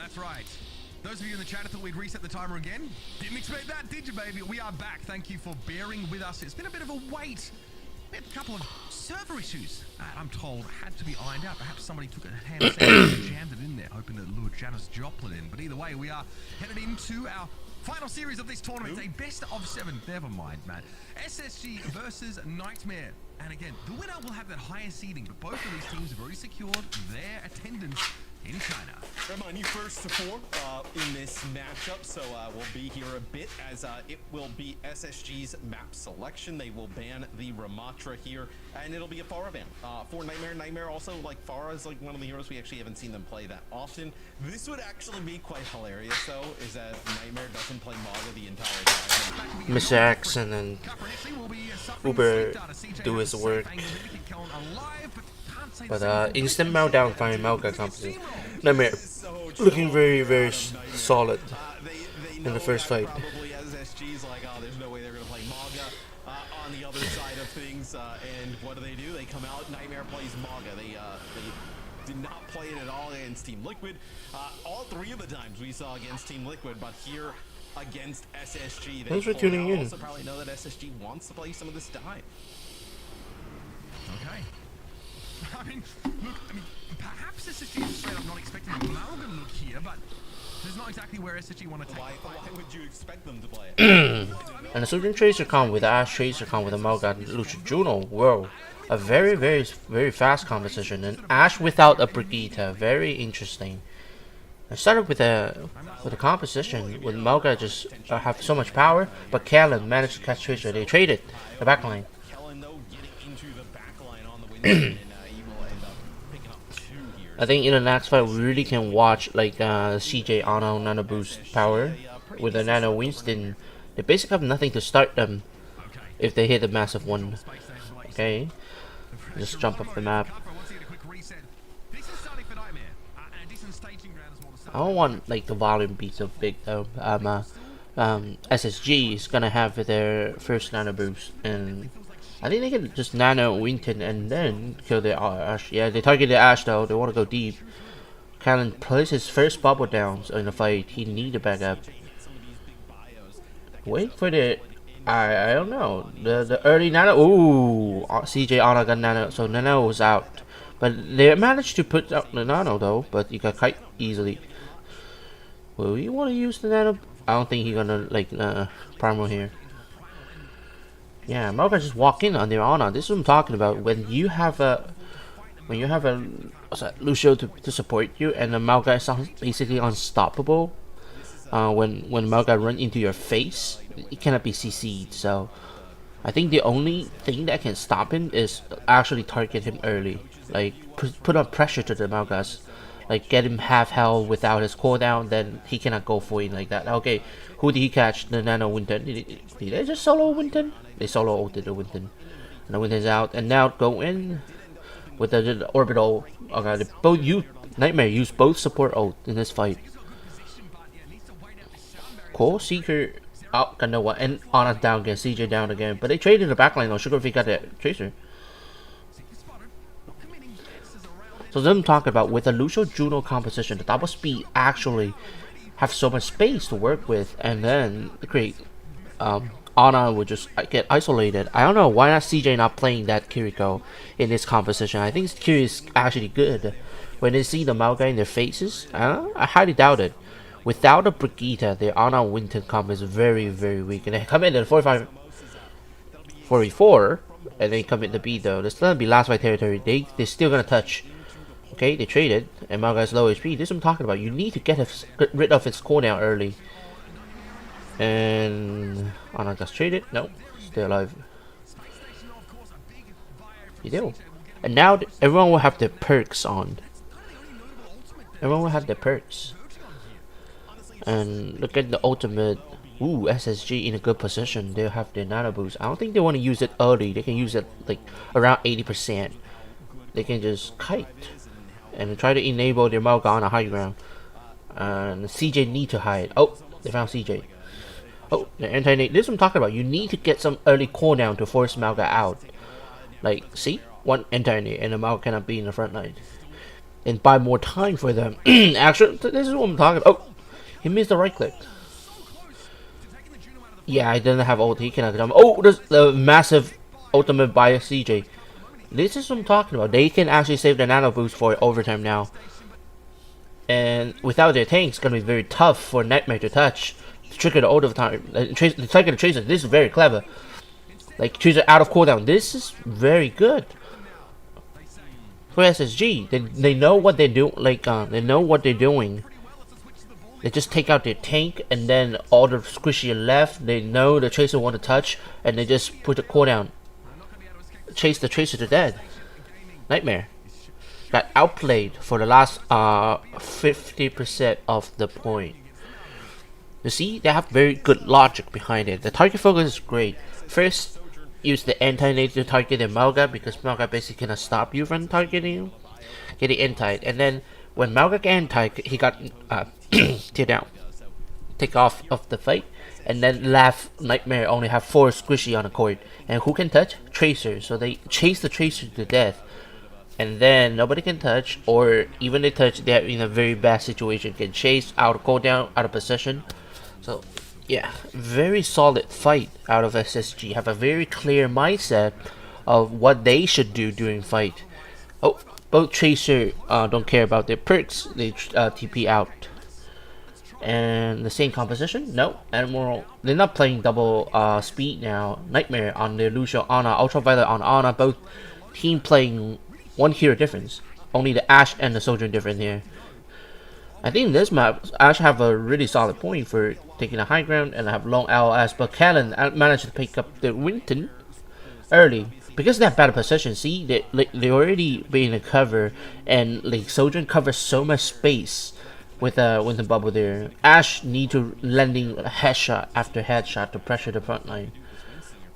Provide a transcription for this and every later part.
That's right. Those of you in the chat thought we'd reset the timer again. Didn't expect that, did you, baby? We are back. Thank you for bearing with us. It's been a bit of a wait. We had a couple of server issues that I'm told had to be ironed out. Perhaps somebody took a hand sanitizer and jammed it in there, hoping to lure Janice Joplin in. But either way, we are headed into our final series of this tournament. It's a best of 7. Never mind, man. SSG versus Nightmare. And again, the winner will have that higher seeding, but both of these teams have already secured their attendance in China. Remind you first to 4 in this matchup, so we'll be here a bit as it will be SSG's map selection. They will ban the Ramatra here, and it'll be a Pharah ban for Nightmare. Nightmare also, like, Pharah is like one of the heroes we actually haven't seen them play that often. This would actually be quite hilarious, though, is that Nightmare doesn't play Maga the entire time. Miss X and then Uber do his work. But instant meltdown by Melga company. Nightmare looking very, very solid in the first fight. Probably SSG's like, oh, there's no way they're gonna play Maga on the other side of things. And what do? They come out. Nightmare plays Maga. They did not play it at all against Team Liquid. All 3 of the times we saw against Team Liquid, but here against SSG, thanks for tuning in. Also probably know that SSG wants to play some of this dive. Okay. I mean, perhaps SSG is straight up not expecting a Malgan look here, but this is not exactly where SSG want to take Why would you expect them to play it? And the Surgeon Tracer con with the Ash Tracer con with the Melga Lucha Juno. Whoa. A very, very, very fast composition. And Ash without a Brigitte. Very interesting. I started with a composition with Melga just have so much power, but Kellen managed to catch Tracer. They traded the backline. I think in the next fight we really can watch like CJ Ano Nano Boost power with the Nano Winston. They basically have nothing to start them if they hit a massive one. Okay, just jump off the map. I don't want like the volume be so big though. SSG is gonna have their first Nano Boost, and I think they can just Nano Winton and then kill the Ash. Yeah, they target the Ash though. They want to go deep. Callan plays his first bubble downs in the fight. He need to back up. Wait for the... I don't know. The early Nano... Ooh! CJ Ana got Nano. So Nano was out. But they managed to put out the Nano though. But you got kite easily. Will you want to use the Nano? I don't think he's gonna like Primal here. Yeah, Melga just walk in on their honor. This is what I'm talking about. When you have a Lucio to support you, and the Melga is basically unstoppable. When Melga run into your face, it cannot be CC'd. So I think the only thing that can stop him is actually target him early, like put on pressure to the Melgas, like get him half health without his cooldown. Then he cannot go for it like that. Okay, who did he catch? The Nano Winton. Did they just solo Winton? They solo ulted the Winton. And the Winton's out. And now go in with the orbital. Okay, Nightmare used both support ult in this fight. Cool. Seeker out. Kanoa. And Ana down again. CJ down again. But they traded the backline though. Sugar if he got the Tracer. So them talking about with the Lucio Juno composition, the double speed actually have so much space to work with, and then create Ana would just get isolated. I don't know why not CJ not playing that Kiriko in this composition. I think Kiriko is actually good. When they see the Malga in their faces, I highly doubt it. Without a Brigitte, the Ana Winton comp is very, very weak. And they come in at 45, 44, and they come in the B though. There's gonna be last fight territory. They're still gonna touch. Okay, they traded, and Malga is low HP. This is what I'm talking about. You need to get rid of his cooldown early. And Ana just traded. No, still alive. You do. And now everyone will have their perks on. Everyone will have their perks. And look at the ultimate. Ooh, SSG in a good position. They'll have their Nano Boost. I don't think they want to use it early. They can use it like around 80%. They can just kite and try to enable their Malga on a high ground. And CJ need to hide. Oh, they found CJ. Oh, the anti-nade. This is what I'm talking about. You need to get some early cooldown to force Malga out. Like, see? One anti-nade and the Malga cannot be in the front line. and buy more time for them. Actually, this is what I'm talking about. Oh, he missed the right click. Yeah, I didn't have ult. He cannot jump. Oh, there's the massive ultimate by CJ. This is what I'm talking about. They can actually save the nano boost for overtime now. And without their tanks, it's going to be very tough for Nightmare to touch. To trigger the overtime. The trigger the Tracer. This is very clever. Like, Tracer out of cooldown. This is very good. For SSG, they know what they do. Like, they know what they're doing. They just take out their tank, and then all the squishy left, they know the Tracer want to touch, and they just put the cooldown. Chase the Tracer to death. Nightmare got outplayed for the last 50% of the point. You see, they have very good logic behind it. The target focus is great. First, use the anti-nade to target the Malga, because Malga basically cannot stop you from targeting you. Get the anti, and then when Malga got anti, he got tear down, take off of the fight, and then left Nightmare only have 4 squishy on the court. And who can touch? Tracer. So they chase the Tracer to death. And then nobody can touch, or even they touch, they're in a very bad situation. Get chased, out of cooldown, out of possession. So yeah, very solid fight out of SSG. Have a very clear mindset of what they should do during fight. Oh, both Tracer don't care about their perks. They TP out. And the same composition? No. Admiral, they're not playing double speed now. Nightmare on the Lucio Ana, Ultraviolet on Ana, both team playing one hero difference. Only the Ashe and the Sojourn different here. I think in this map, Ashe have a really solid point for taking the high ground and have long LS, but Callan managed to pick up the Winton early. Because they have better position, see, they already been in cover, and like Sojourn covers so much space with the bubble there. Ashe need to landing headshot after headshot to pressure the front line.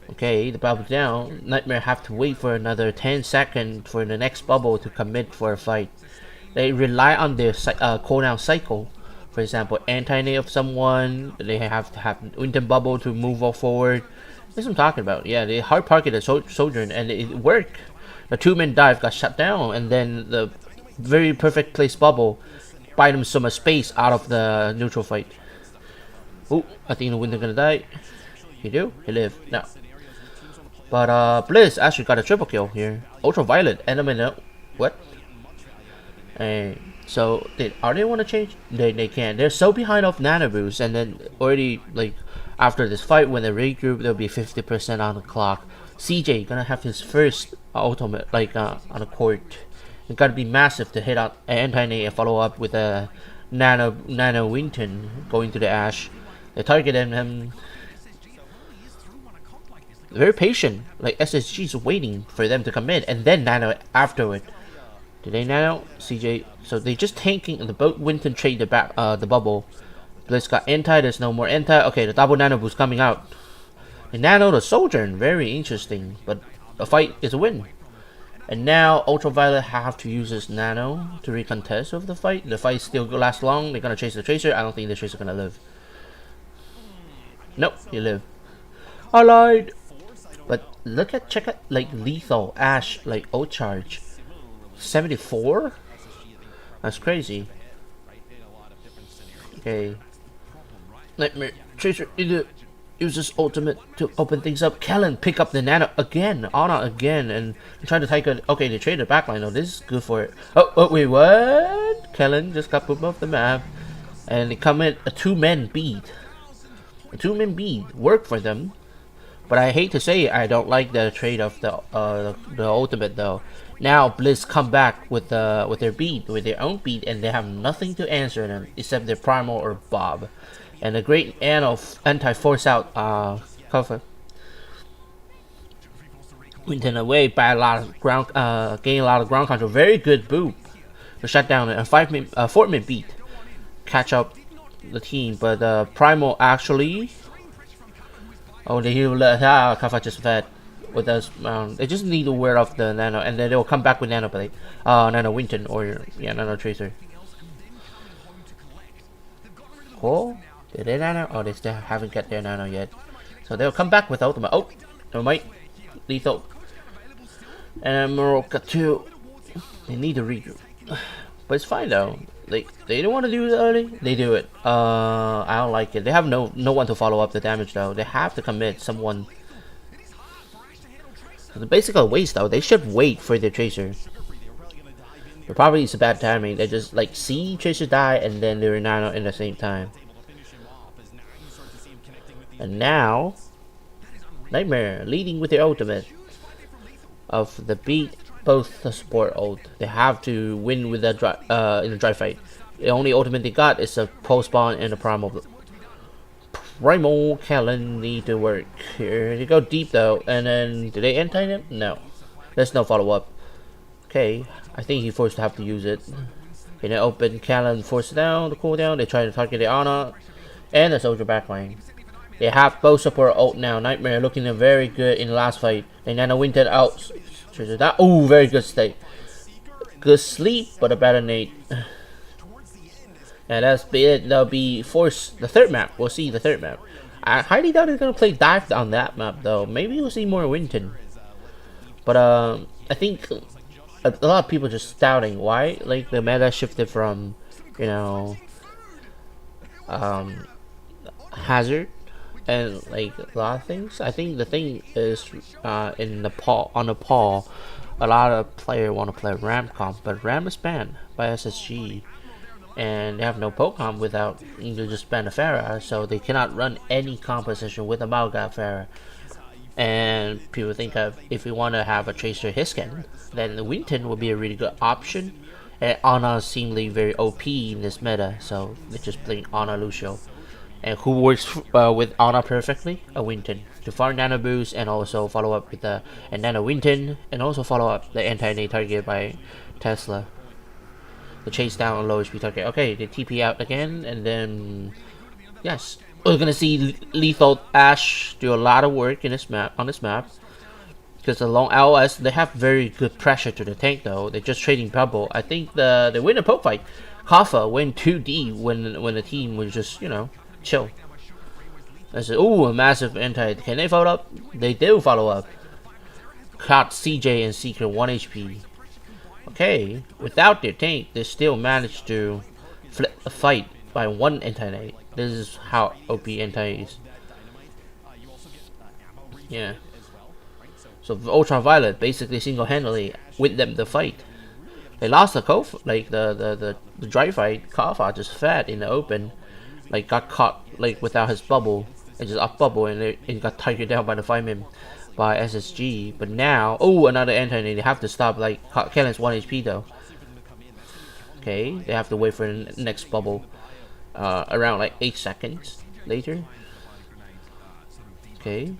Okay, the bubble down. Nightmare have to wait for another 10 seconds for the next bubble to commit for a fight. They rely on their cooldown cycle. For example, anti-nade of someone. They have to have Winton bubble to move forward. That's what I'm talking about. Yeah, they hard targeted Sojourn and it worked. The 2-man dive got shut down, and then the very perfect placed bubble buy them so much space out of the neutral fight. Oh, I think the Winter gonna die. He do? He live. No. But Blizz actually got a triple kill here. Ultraviolet, enemy no. What? And so are they want to change? They can. They're so behind off nano boost, and then already like after this fight when they regroup, they'll be 50% on the clock. CJ gonna have his first ultimate like on the court. It gotta be massive to hit out anti-nade and follow up with a nano Winton going to the Ashe. They targeted him. Very patient. Like SSG is waiting for them to come in, and then nano afterward. Did they nano? CJ. So they just tanking the boat. Winton trade the back the bubble. Blitz got anti. There's no more anti. Okay, the double nano boost coming out. And nano the Sojourn. Very interesting, but the fight is a win. And now Ultraviolet have to use his nano to recontest with the fight. The fight still lasts long. They're gonna chase the Tracer. I don't think the Tracer gonna live. Nope, he live. I lied. But check it like lethal Ashe like ult charge. 74? That's crazy. Okay. Nightmare Tracer either uses ultimate to open things up. Kellen pick up the nano again, Ana again, and try to take it. Okay, they traded backline though. This is good for it. Oh wait, what? Kellen just got put off the map, and they come in a 2-man beat. A 2-man beat worked for them, but I hate to say it, I don't like the trade of the ultimate though. Now Blizz come back with their beat, with their own beat, and they have nothing to answer them except their Primal or Bob. And a great anti-force out cover. Winton away by a lot of ground, gain a lot of ground control. Very good boop to shut down a 4-minute beat, catch up the team. But Primal actually, oh, the heal Kafa just fed with us. They just need to wear off the nano, and then they will come back with nano blade, nano Winton or nano Tracer. Cool. Did they nano? Oh, they still haven't got their nano yet. So they'll come back with ultimate. Oh, no might. Lethal. And Emerald got 2. They need to regroup. But it's fine though. They don't want to do it early. They do it. I don't like it. They have no one to follow up the damage though. They have to commit someone. It's basically a waste though. They should wait for their Tracer. But probably it's a bad timing. They just like see Tracer die and then they're nano in the same time. And now Nightmare leading with their ultimate of the beat both the support ult. They have to win with that in the dry fight. The only ultimate they got is a post spawn and a primal. Primal Callan need to work here. They go deep though, and then do they anti him? No, there's no follow up. Okay, I think he forced to have to use it. In an open, Callan forced down the cooldown. They try to target the Ana and the soldier backline. They have both support ult now. Nightmare looking very good in the last fight. They nano wintered out. Oh, very good state. Good sleep, but a better nade. And that's it. That'll be force the third map. We'll see the third map. I highly doubt they're gonna play dive on that map though. Maybe we'll see more Winton. But I think a lot of people just doubting why like the meta shifted from, you know, Hazard and like a lot of things. I think the thing is in Nepal, on Nepal, a lot of players want to play Ram comp, but Ram is banned by SSG, and they have no Pokemon without either just ban a Farah, so they cannot run any composition with a Malga Farah. And people think of if we want to have a Tracer Hisken, then the Winton would be a really good option. And Ana seemingly very OP in this meta, so they're just playing Ana Lucio. And who works with Ana perfectly? A Winton. To farm Nano Boost and also follow up with the Nano Winton, and also follow up the anti-nade target by Tesla. The chase down on low HP target. Okay, they TP out again, and then yes, we're gonna see Lethal Ash do a lot of work in this map because the long LS they have very good pressure to the tank though. They're just trading bubble. I think the win a poke fight. Kafa went 2D when the team was just, you know, chill. I said, ooh, a massive anti. Can they follow up? They do follow up. Caught CJ and Seeker 1 HP. Okay, without their tank, they still managed to flip a fight by one anti-nade. This is how OP anti is. Yeah. So Ultraviolet basically single-handedly win them the fight. They lost the the dry fight. Kafa just fat in the open, like got caught like without his bubble and just up bubble, and it got targeted down by the fireman by SSG. But now, oh, another anti-nade. They have to stop. Like Kellen's 1 HP though. Okay, they have to wait for the next bubble. Around like 8 seconds later. Okay.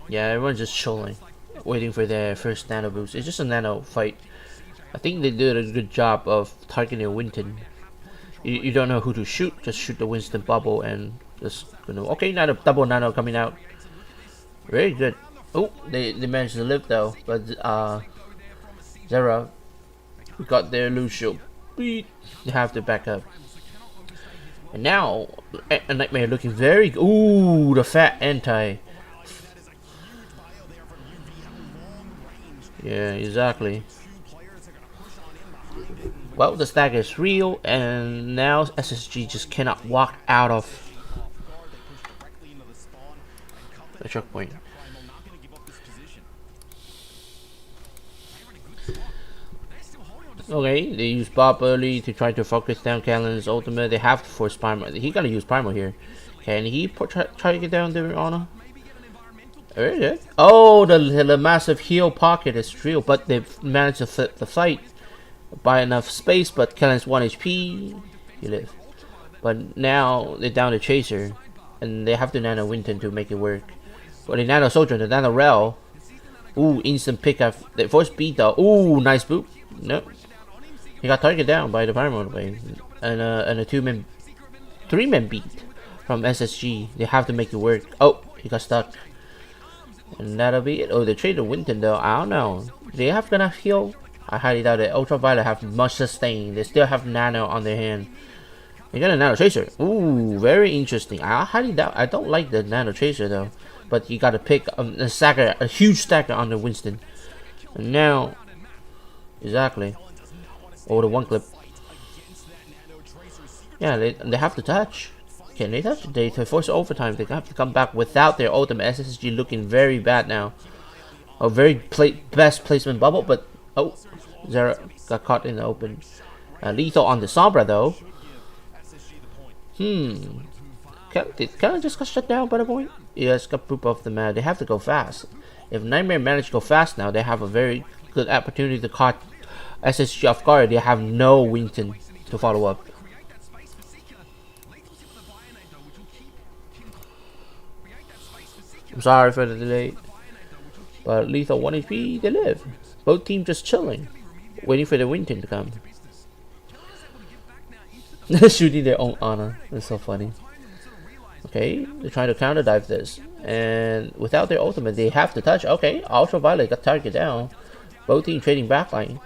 Yeah, everyone's just chilling, waiting for their first nano boost. It's just a nano fight. I think they did a good job of targeting Winton. You don't know who to shoot, just shoot the Winston bubble and just, you know. Okay, now the double nano coming out. Very good. Oh, they managed to live though, but Zera got their Lucio. They have to back up. And now a Nightmare looking very good. Ooh, the fat anti. Yeah, exactly. Well, the stagger is real, and now SSG just cannot walk out of the choke point. Okay, they use Bob early to try to focus down Callan's ultimate. They have to force Primal. He gotta use Primal here. Can he try to get down there, Ana? Very good. Oh, the massive heal pocket is real, but they've managed to flip the fight by enough space. But Callan's 1 HP. He lives. But now they're down to Chaser, and they have to nano Winton to make it work. But the nano Soldier, the nano Rel. Ooh, instant pickup. They force beat though. Ooh, nice boop. Nope. He got targeted down by the Primal Wave, and a 3-man beat from SSG. They have to make it work. Oh, he got stuck, and that'll be it. Oh, they traded Winton though. I don't know. They have enough heal. I highly doubt it. Ultraviolet have much sustain. They still have nano on their hand. They got a nano tracer. Ooh, very interesting. I highly doubt. I don't like the nano tracer though, but you got to pick a huge stacker on the Winston. And now, exactly. Oh, the one clip. Yeah, they have to touch. Can they touch? They force overtime. They have to come back without their ultimate. SSG looking very bad now. A very best placement bubble, but oh, Zara got caught in the open. Lethal on the Sombra though. Can I just got shut down by the point? Yes, got poop off the map. They have to go fast. If Nightmare manage to go fast now, they have a very good opportunity to caught SSG off guard. They have no Winton to follow up. I'm sorry for the delay, but Lethal 1 HP, they live. Both teams just chilling, waiting for the Winton to come. Shooting their own honor. That's so funny. Okay, they're trying to counter dive this, and without their ultimate, they have to touch. Okay, Ultraviolet got target down. Both teams trading backline.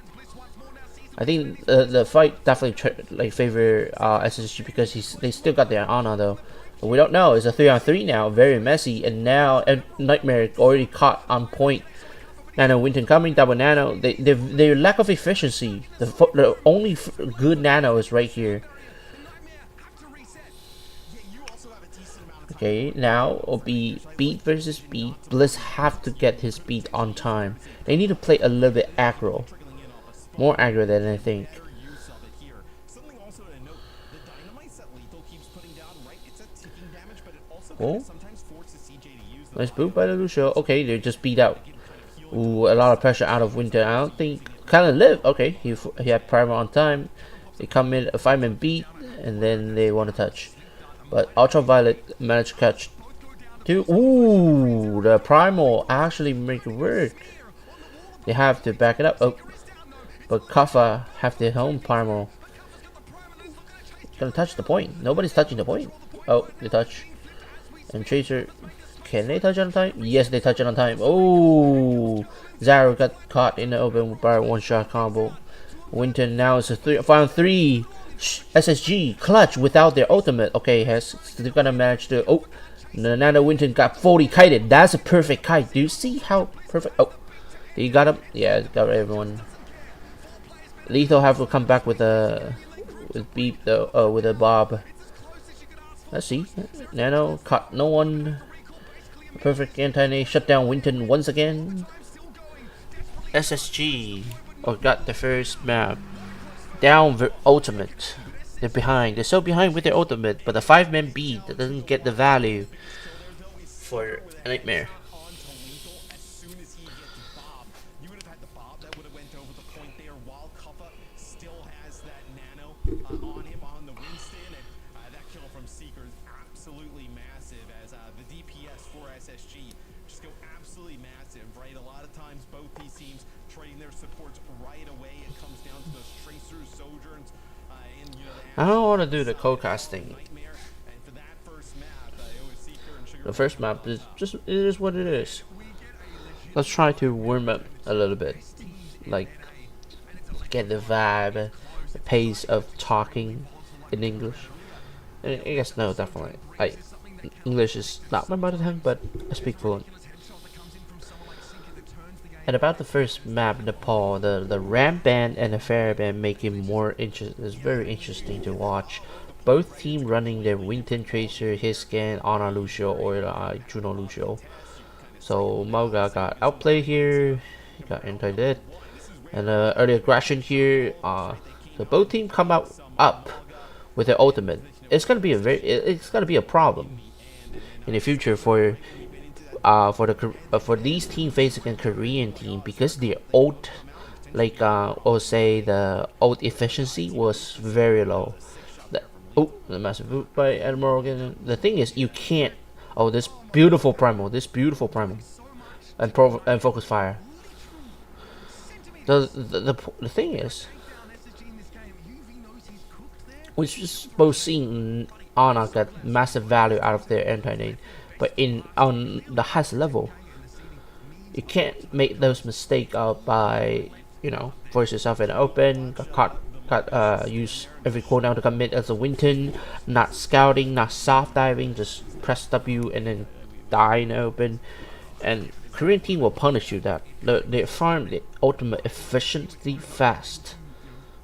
I think the fight definitely favor SSG because they still got their honor though. But we don't know. It's a 3-on-3 now, very messy, and now Nightmare already caught on point. Nano Winton coming, double Nano. Their lack of efficiency. The only good Nano is right here. Okay, now it'll be beat versus beat. Bliss have to get his beat on time. They need to play a little bit aggro. More aggro than I think. Oh, nice boot by the Lucio. Okay, they're just beat out. Ooh, a lot of pressure out of Winter. I don't think kind of live. Okay, he had primer on time. They come in a 5-man beat, and then they want to touch. But Ultraviolet managed to catch 2. Ooh, the primal actually make it work. They have to back it up. Oh, but Kafa have their own primal. Gonna touch the point. Nobody's touching the point. Oh, they touch. And Tracer, can they touch on time? Yes, they touch it on time. Oh, Zara got caught in the open by a one-shot combo. Winton now is a 5-on-3. SSG clutch without their ultimate. Okay, they're gonna manage to. Oh, Nano Winton got 40 kited. That's a perfect kite. Do you see how perfect? Oh, he got him. Yeah, got everyone. Lethal have to come back with a beep though. With a bob. Let's see. Nano caught no one. Perfect anti-nade shut down Winton once again. SSG got the first map. Down ultimate. They're behind. They're so behind with their ultimate, but the 5-man beat that doesn't get the value for Nightmare. On him on the Winston, and that kill from Seeker is absolutely massive as the DPS for SSG just go absolutely massive, right? A lot of times both these teams trading their supports right away. It comes down to those tracers, sojourns, and you know. I don't want to do the co-cast thing. The first map is just, it is what it is. Let's try to warm up a little bit, like get the vibe, the pace of talking in English. I guess no, definitely. English is not my mother tongue, but I speak fluent. And about the first map, Nepal, the ramp band and the fair band make it more interesting. It's very interesting to watch. Both team running their Winton Tracer, his scan, Ana Lucio or Juno Lucio. So Mauga got outplayed here. He got anti-dead. And early aggression here. So both teams come out up with their ultimate. It's gonna be a problem in the future for these teams facing a Korean team because the ult, like or say the ult efficiency was very low. The massive boot by Admiral again. The thing is, you can't. Oh, this beautiful primal, and focus fire. The thing is, we're just both seeing Ana get massive value out of their anti-nade, but on the highest level, you can't make those mistakes by force yourself in the open, use every cooldown to commit as a Winton, not scouting, not soft diving, just press W and then die in the open. And Korean team will punish you that they farm the ultimate efficiently fast.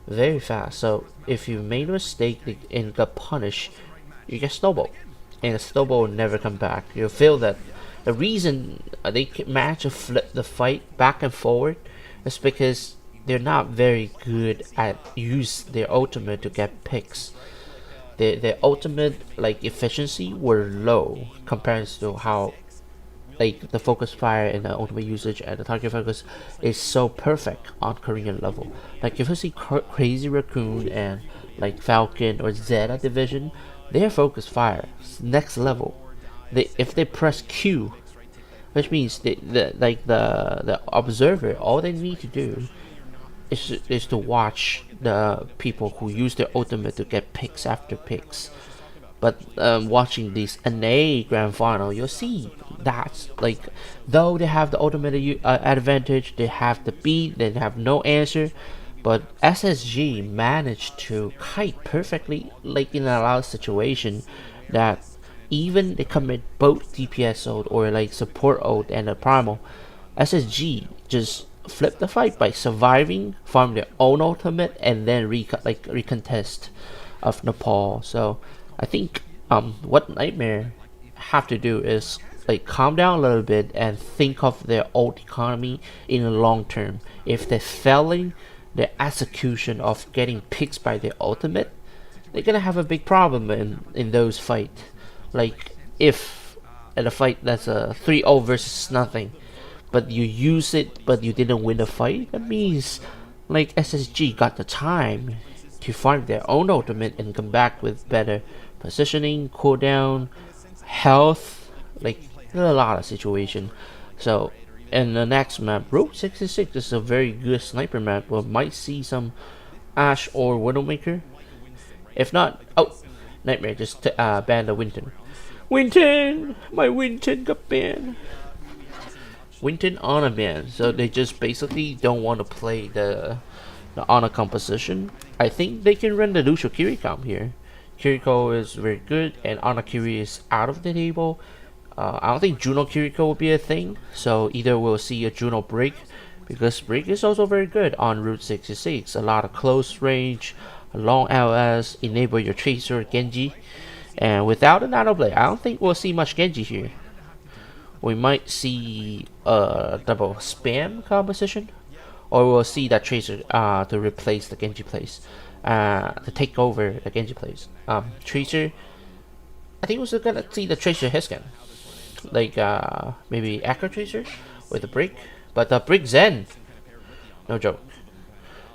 very fast. So if you made a mistake and got punished, you get snowball, and the snowball will never come back. You'll feel that the reason they can manage to flip the fight back and forward is because they're not very good at use their ultimate to get picks. Their ultimate like efficiency were low compared to how like the focus fire and the ultimate usage and the target focus is so perfect on Korean level. Like if you see Crazy Raccoon and like Falcon or Zeta division, their focus fire is next level. If they press Q, which means the observer, all they need to do is to watch the people who use their ultimate to get picks after picks. But watching this NA grand final, you'll see that like though they have the ultimate advantage, they have the beat, they have no answer, but SSG managed to kite perfectly, like in a lot of situation that even they commit both DPS ult or like support ult and a primal, SSG just flip the fight by surviving, farm their own ultimate, and then recontest of Nepal. So I think what Nightmare have to do is like calm down a little bit and think of their ult economy in the long term. If they're failing the execution of getting picks by their ultimate, they're gonna have a big problem in those fights. Like if at a fight that's a 3-0 versus nothing, but you use it but you didn't win the fight, that means like SSG got the time to find their own ultimate and come back with better positioning, cooldown, health, like a lot of situation. So in the next map, Route 66 is a very good sniper map. We might see some Ash or Widowmaker. If not, oh, Nightmare just banned the Winton. Winton! My Winton got banned. Winton on a ban, so they just basically don't want to play the honor composition. I think they can run the Lucio Kiriko here. Kiriko is very good, and Anakiri is out of the table. I don't think Juno Kiriko will be a thing, so either we'll see a Juno Break, because Break is also very good on Route 66. A lot of close range, long LS, enable your Tracer, Genji, and without a Nano Blade, I don't think we'll see much Genji here. We might see a double spam composition, or we'll see that Tracer to replace the Genji plays, to take over the Genji plays. Tracer, I think we're gonna see the Tracer Hiscan, like maybe Echo Tracer with a break, but the break Zen, no joke.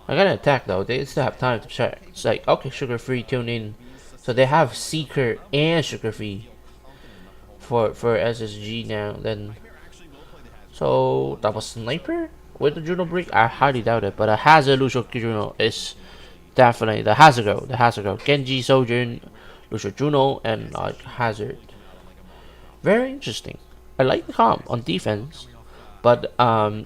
I'm gonna attack though. They still have time to check. It's like okay, Sugar Free tune in, so they have Seeker and Sugar Free for SSG now. Then so double sniper with the Juno break, I highly doubt it. But a Hazard Lucio Juno is definitely the Hazard go. The Hazard go. Genji, Sojourn, Lucio Juno, and Hazard. Very interesting. I like the comp on defense, but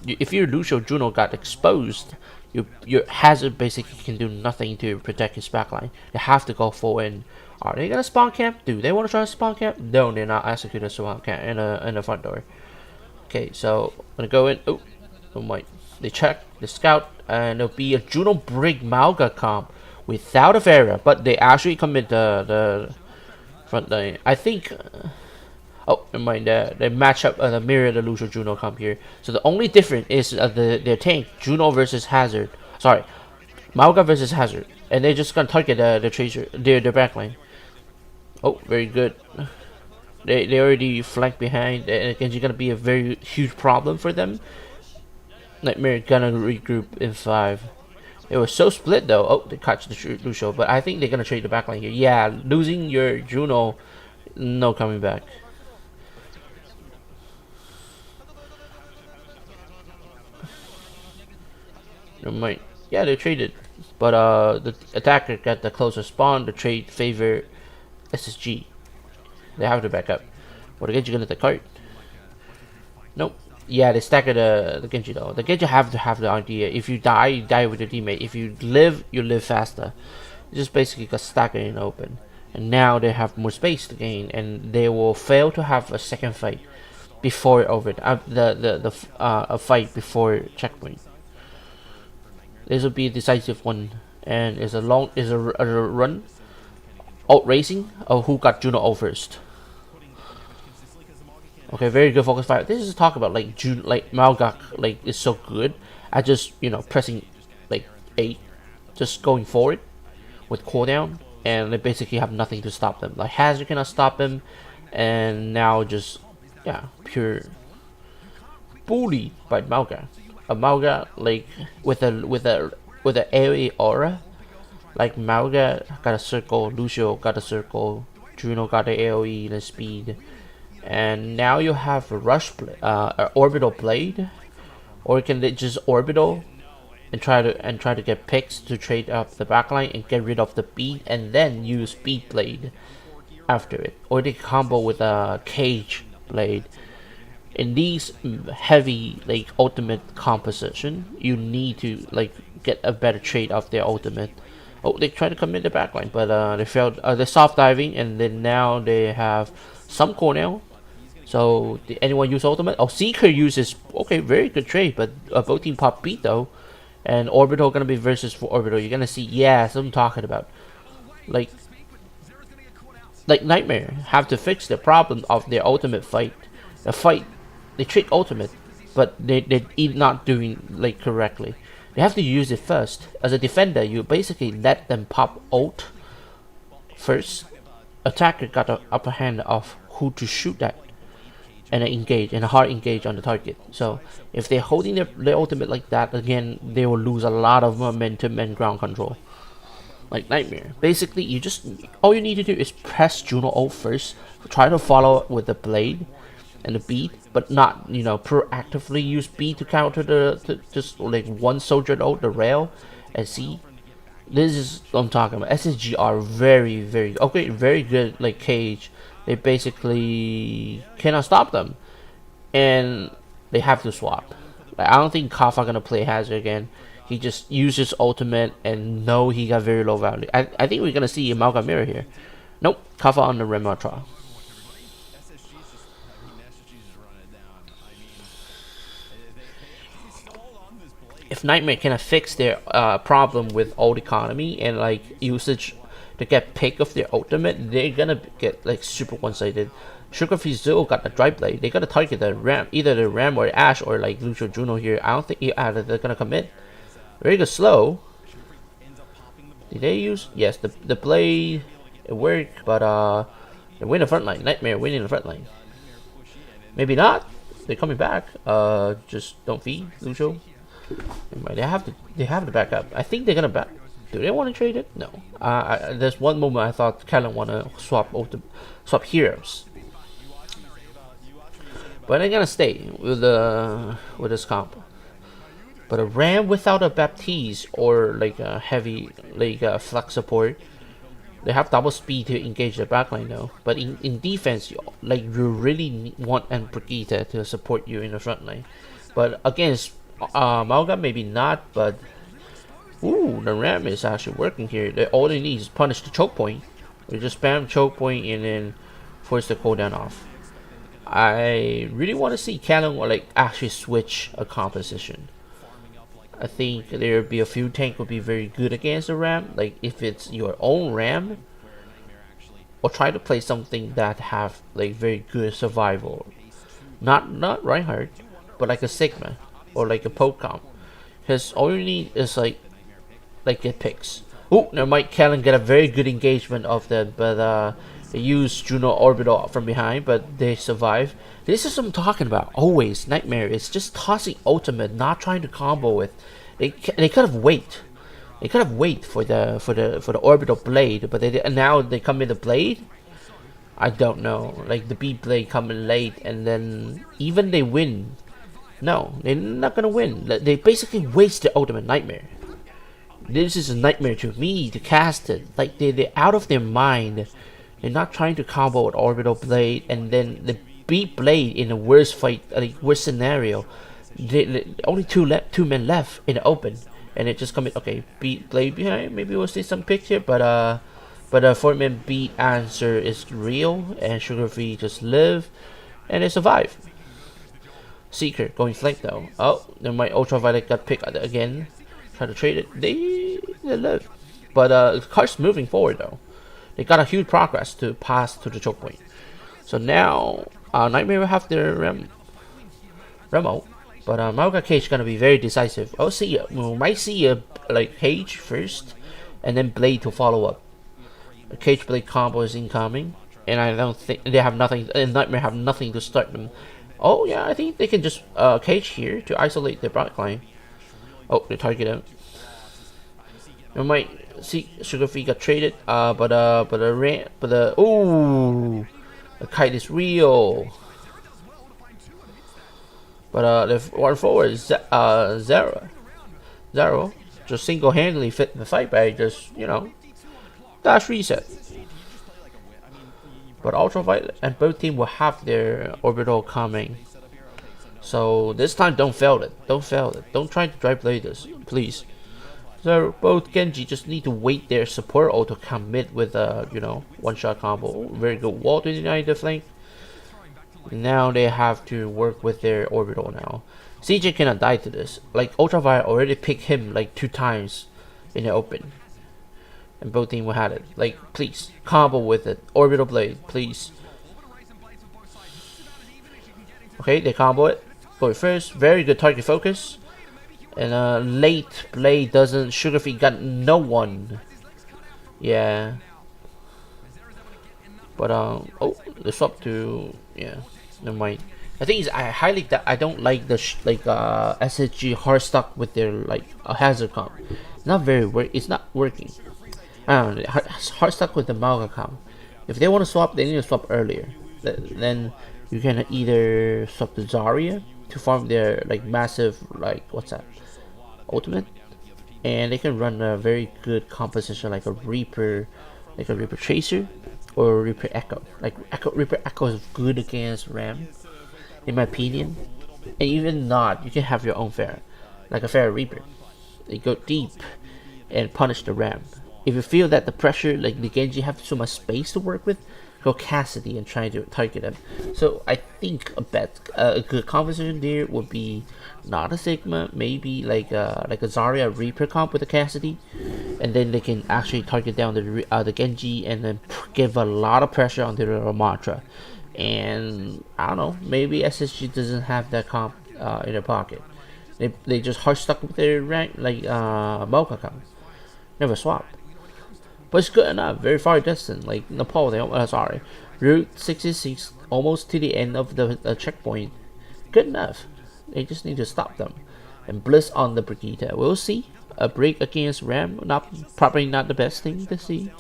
if your Lucio Juno got exposed, your Hazard basically can do nothing to protect his backline. They have to go full in. Are they gonna spawn camp? Do they want to try to spawn camp? No, they're not executing a spawn camp in the front door. Okay, so I'm gonna go in. Oh wait. They check the scout, and it'll be a Juno Brig Malga comp without a Vera, but they actually commit the front line. I think. Oh, never mind. They match up the mirror the Lucio Juno comp here. So the only difference is their tank Juno versus Hazard. Sorry, Malga versus Hazard, and they're just gonna target the Tracer, their backline. Oh, very good. They already flanked behind, and Genji gonna be a very huge problem for them. Nightmare gonna regroup in 5. It was so split though. Oh, they catch the Lucio, but I think they're gonna trade the backline here. Yeah, losing your Juno, no coming back. Never mind. Yeah, they traded, but the attacker got the closer spawn. The trade favor SSG. They have to back up. What again? You gonna the cart? Nope. Yeah, they stagger the Genji though. The Genji have to have the idea. If you die with your teammate. If you live faster. You just basically got staggered in open. And now they have more space to gain, and they will fail to have a second fight before over a fight before checkpoint. This will be a decisive one, and is a run out racing of who got Juno O first. Okay, very good focus fire. This is talk about like Malgak like is so good at just pressing like 8, just going forward with cooldown, and they basically have nothing to stop them. Like Hazard cannot stop him, and now just pure bully by Malga. A Malga like with a AoE aura. Like Malga got a circle, Lucio got a circle, Juno got the AoE, the speed, and now you have a orbital blade, or you can just orbital and try to get picks to trade up the backline and get rid of the beat, and then use speed blade after it, or they combo with a cage blade. In these heavy like ultimate composition, you need to like get a better trade of their ultimate. Oh, they tried to commit the backline, but they failed. They're soft diving, and then now they have some cooldown. So did anyone use ultimate? Oh, Seeker uses. Okay, very good trade, but both team pop beat though, and Orbital gonna be versus for Orbital. You're gonna see, yeah, that's what I'm talking about. Like Nightmare have to fix the problem of their ultimate fight. The fight, they trick ultimate, but they not doing like correctly. They have to use it first. As a defender, you basically let them pop ult first. Attacker got the upper hand of who to shoot at, and engage, and a hard engage on the target. So if they're holding their ultimate like that, again, they will lose a lot of momentum and ground control. Like Nightmare, basically all you need to do is press Juno ult first, try to follow with the blade and the beat, but not proactively use beat to counter just like one soldier ult, the rail, and see. This is what I'm talking about. SSG are very very good like cage. They basically cannot stop them, and they have to swap. Like, I don't think Kafa gonna play Hazard again. He just uses ultimate, and no, he got very low value. I think we're gonna see Amalgam Mirror here. Nope, Kafa on the Rematra. If Nightmare cannot fix their problem with ult economy and like usage to get pick of their ultimate, they're gonna get like super one-sided. Sugarfree Zero got the Dry Blade. They gotta target the Ram, either the Ram or Ash or like Lucio Juno here. I don't think they're gonna commit. Very good slow. Did they use? Yes, the blade. It worked, but they win the front line. Nightmare winning the front line. Maybe not. They're coming back. Just don't feed Lucio. They have to back up. I think they're gonna back. Do they want to trade it? No. There's one moment I thought Callan want to swap heroes, but they're gonna stay with this comp. But a Ram without a Baptiste or like a heavy flex support, they have double speed to engage the backline though. But in defense, you really want an Brigitte to support you in the front line. But against Malga, maybe not. But ooh, the Ram is actually working here. All they need is punish the choke point. They just spam choke point and then force the cooldown off. I really want to see Callan actually switch a composition. I think there would be a few tank would be very good against the Ram. Like if it's your own Ram, or try to play something that have like very good survival. Not Reinhardt, but like a Sigma or like a Pocom. Because all you need is like get picks. Oh, now might Callan get a very good engagement of that, but they use Juno Orbital from behind, but they survive. This is what I'm talking about. Always Nightmare is just tossing ultimate, not trying to combo with. They could have wait. They could have wait for the orbital blade, but now they come in the blade. I don't know. Like the beat blade coming late, and then even they win. No, they're not gonna win. They basically waste the ultimate Nightmare. This is a nightmare to me to cast it. Like they're out of their mind. They're not trying to combo with orbital blade, and then the beat blade in the worst fight, worst scenario. Only two men left in the open, and it just comes. Okay, beat blade behind. Maybe we'll see some picks here, but 4-man beat answer is real, and Sugarfree just live, and they survive. Seeker going flank though. Oh, then my ultraviolet got picked again. Try to trade it. They live. but Car's moving forward though. They got a huge progress to pass to the choke point. So now Nightmare will have their Remo, but Maoka Cage gonna be very decisive. We might see a like Cage first, and then Blade to follow up. A Cage Blade combo is incoming, and I don't think they have nothing. And Nightmare have nothing to start them. Oh yeah, I think they can just Cage here to isolate the back line. Oh, they target him. We might see Sugar Free got traded. But ooh, the kite is real. But the one forward is Zero just single-handedly fit the fight by just dash reset. But Ultraviolet and both teams will have their orbital coming. So this time don't fail it. Don't fail it. Don't try to drive blade this, please. So both Genji just need to wait their support auto commit with a one-shot combo. Very good wall to deny the flank. Now they have to work with their orbital now. CJ cannot die to this. Like Ultraviolet already picked him like 2 times in the open. And both teams will have it. Like please combo with it. Orbital blade, please. Okay, they combo it. Go first. Very good target focus. And late blade doesn't. Sugar Free got no one. Yeah. But oh, the swap to never mind. I think I don't like the SSG hard stuck with their a hazard comp. It's not working. I don't know, hard stuck with the Maoka comp. If they want to swap, they need to swap earlier. Then you can either swap the Zarya to farm their massive what's that, ultimate, and they can run a very good composition like a Reaper Tracer or Reaper Echo. Reaper Echo is good against Ram, in my opinion. And even not, you can have your own Pharah, like a Pharah Reaper. They go deep and punish the Ram. If you feel that the pressure, like the Genji have so much space to work with, go Cassidy and try to target them. So I think a good composition there would be not a Sigma, maybe like a Zarya Reaper comp with a Cassidy, and then they can actually target down the Genji and then give a lot of pressure on the Ramatra. And I don't know, maybe SSG doesn't have that comp in their pocket. They just hard stuck with their rank Mocha comp. Never swap. But it's good enough, very far distant, like Napoleon, Route 66, almost to the end of the checkpoint. Good enough. They just need to stop them. And Bliss on the Brigitte. We'll see. A break against Ram, probably not the best thing to see.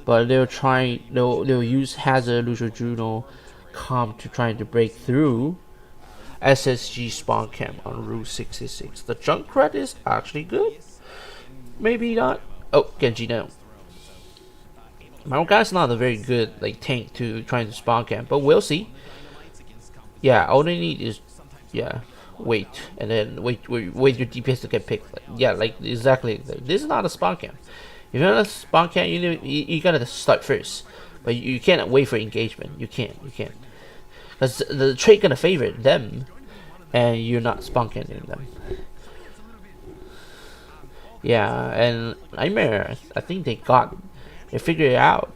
But they'll use Hazard, Lucio Juno, comp to try to break through SSG spawn camp on Route 66. The Junkrat is actually good. Maybe not. Oh, Genji now. Maoka's not a very good tank to try to spawn camp, but we'll see. Yeah, all they need is wait, and then wait your DPS to get picked. Exactly. This is not a spawn camp. If you're not a spawn camp, you gotta start first, but you can't wait for engagement. You can't, because the trade gonna favor them, and you're not spawn camping them. Yeah, and Nightmare, I think they figured it out.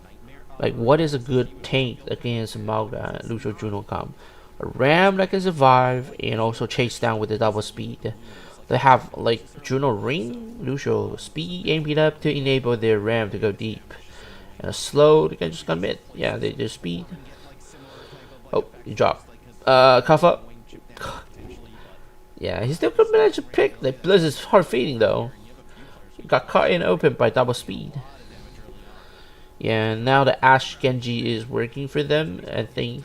What is a good tank against Maoka and Lucio Juno comp? A Ram that can survive and also chase down with the double speed. They have Juno Ring, Lucio speed, aim it up to enable their Ram to go deep. And a slow, they can just commit. Yeah, they just speed. Oh, you drop. Cuff up. Yeah, he still could manage to pick. Blizz is hard feeding though. He got caught in open by double speed. Yeah, now the Ashe Genji is working for them. I think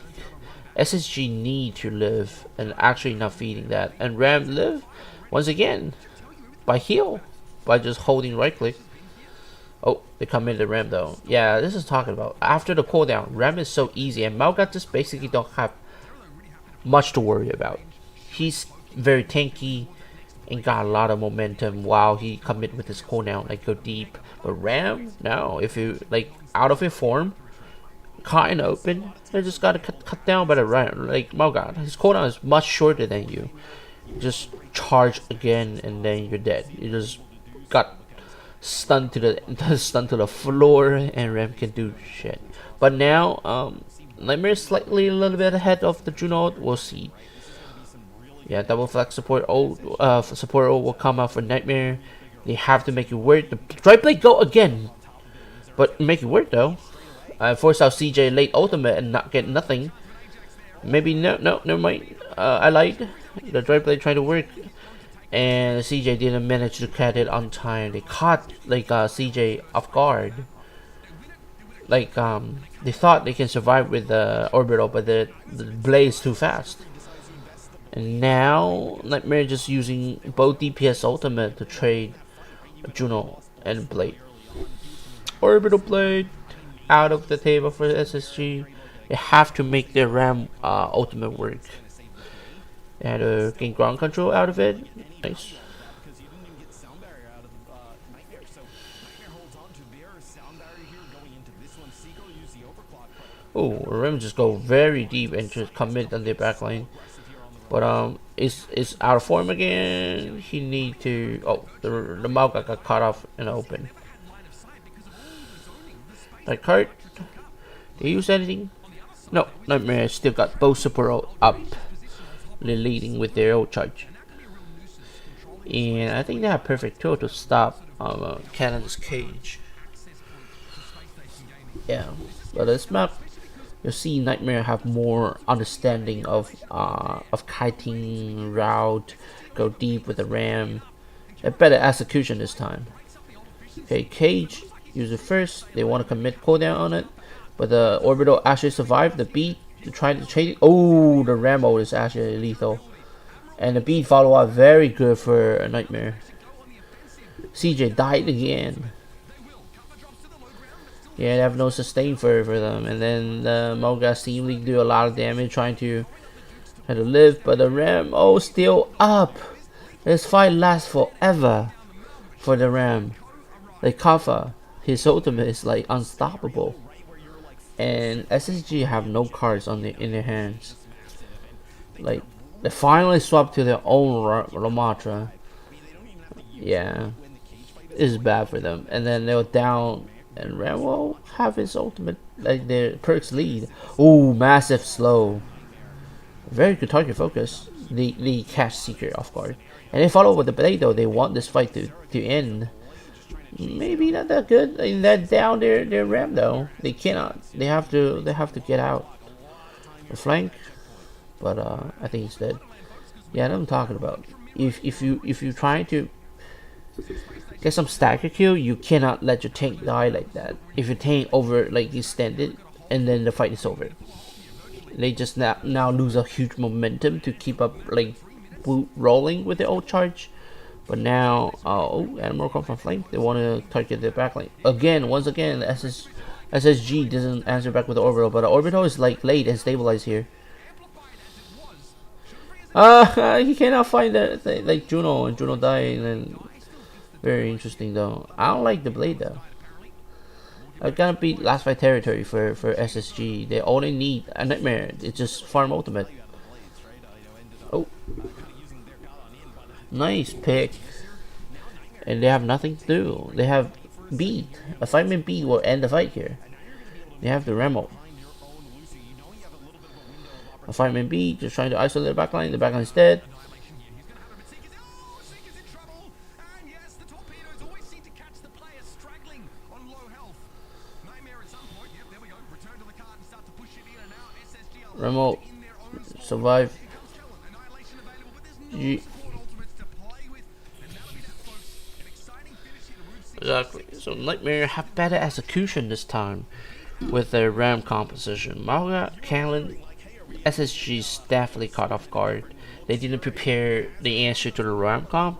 SSG need to live and actually not feeding that. And Ram live once again by heal, by just holding right click. Oh, they come in the Ram though. Yeah, this is talking about after the cooldown. Ram is so easy, and Maoka just basically don't have much to worry about. He's very tanky and got a lot of momentum while he commit with his cooldown, go deep. But Ram, no, if you out of his form, caught in open, they just gotta cut down by the Ram. Maoka, his cooldown is much shorter than you. Just charge again and then you're dead. You just got stunned to the stunned to the floor, and Ram can do shit. But now, Nightmare is slightly a little bit ahead of the Juno. We'll see. Yeah, double flex support support will come out for Nightmare. They have to make it work. The Dry Blade go again, but make it work though. Force out CJ late ultimate and not get nothing. Maybe never mind. I lied. The Dry Blade tried to work, and CJ didn't manage to catch it on time. They caught like CJ off guard. Like they thought they can survive with the orbital, but the blade is too fast. And now Nightmare just using both DPS ultimate to trade Juno and Blade. Orbital Blade out of the table for SSG. They have to make their Ram ultimate work. They had to gain ground control out of it. Nice. Oh, Ram just go very deep and just commit on their backline. But it's out of form again. He need to. Oh, the Mauga got cut off in the open. That card. Did he use anything? No, Nightmare still got both support up. They're leading with their old charge. And I think they have perfect tool to stop Cannon's cage. Yeah, but this map, you'll see Nightmare have more understanding of kiting route, go deep with the Ram, a better execution this time. Okay, cage, use it first. They want to commit cooldown on it, but the orbital actually survived the beat to try to trade it. Oh, the Rambo is actually lethal, and the beat follow up very good for a Nightmare. CJ died again. Yeah, they have no sustain for them, and then the Moga seemingly do a lot of damage trying to live, but the Ram still up. This fight lasts forever for the Ram. Like Kafa, his ultimate is like unstoppable, and SSG have no cards in their hands. Like they finally swapped to their own Ramatra. Yeah, it's bad for them, and then they're down. And Ram will have his ultimate, like their perks lead. Oh, massive slow. Very good target focus. The catch Seeker off guard. And they follow with the Blade though. They want this fight to end. Maybe not that good. I mean, they're down their Ram though. They cannot. They have to get out. The flank. But I think he's dead. Yeah, that's what I'm talking about. If you're trying to get some stagger kill, you cannot let your tank die like that. If your tank over like extended, and then the fight is over. They just now lose a huge momentum to keep up like rolling with their old charge. But now, Animal come from flank. They want to target their backline again. Once again, the SSG doesn't answer back with the orbital, but the orbital is like late and stabilized here. He cannot find that like Juno, and Juno died, and then. Very interesting though. I don't like the Blade though. I gotta beat last fight territory for SSG. They only need a Nightmare. It's just farm ultimate. Oh, nice pick. And they have nothing to do. They have beat. A 5-man beat will end the fight here. They have the Remo. A 5-man beat just trying to isolate the backline. The backline's dead. Remo survive. Exactly. So Nightmare have better execution this time with their Ram composition. Mauga, Kalin, SSG's definitely caught off guard. They didn't prepare the answer to the Ram comp.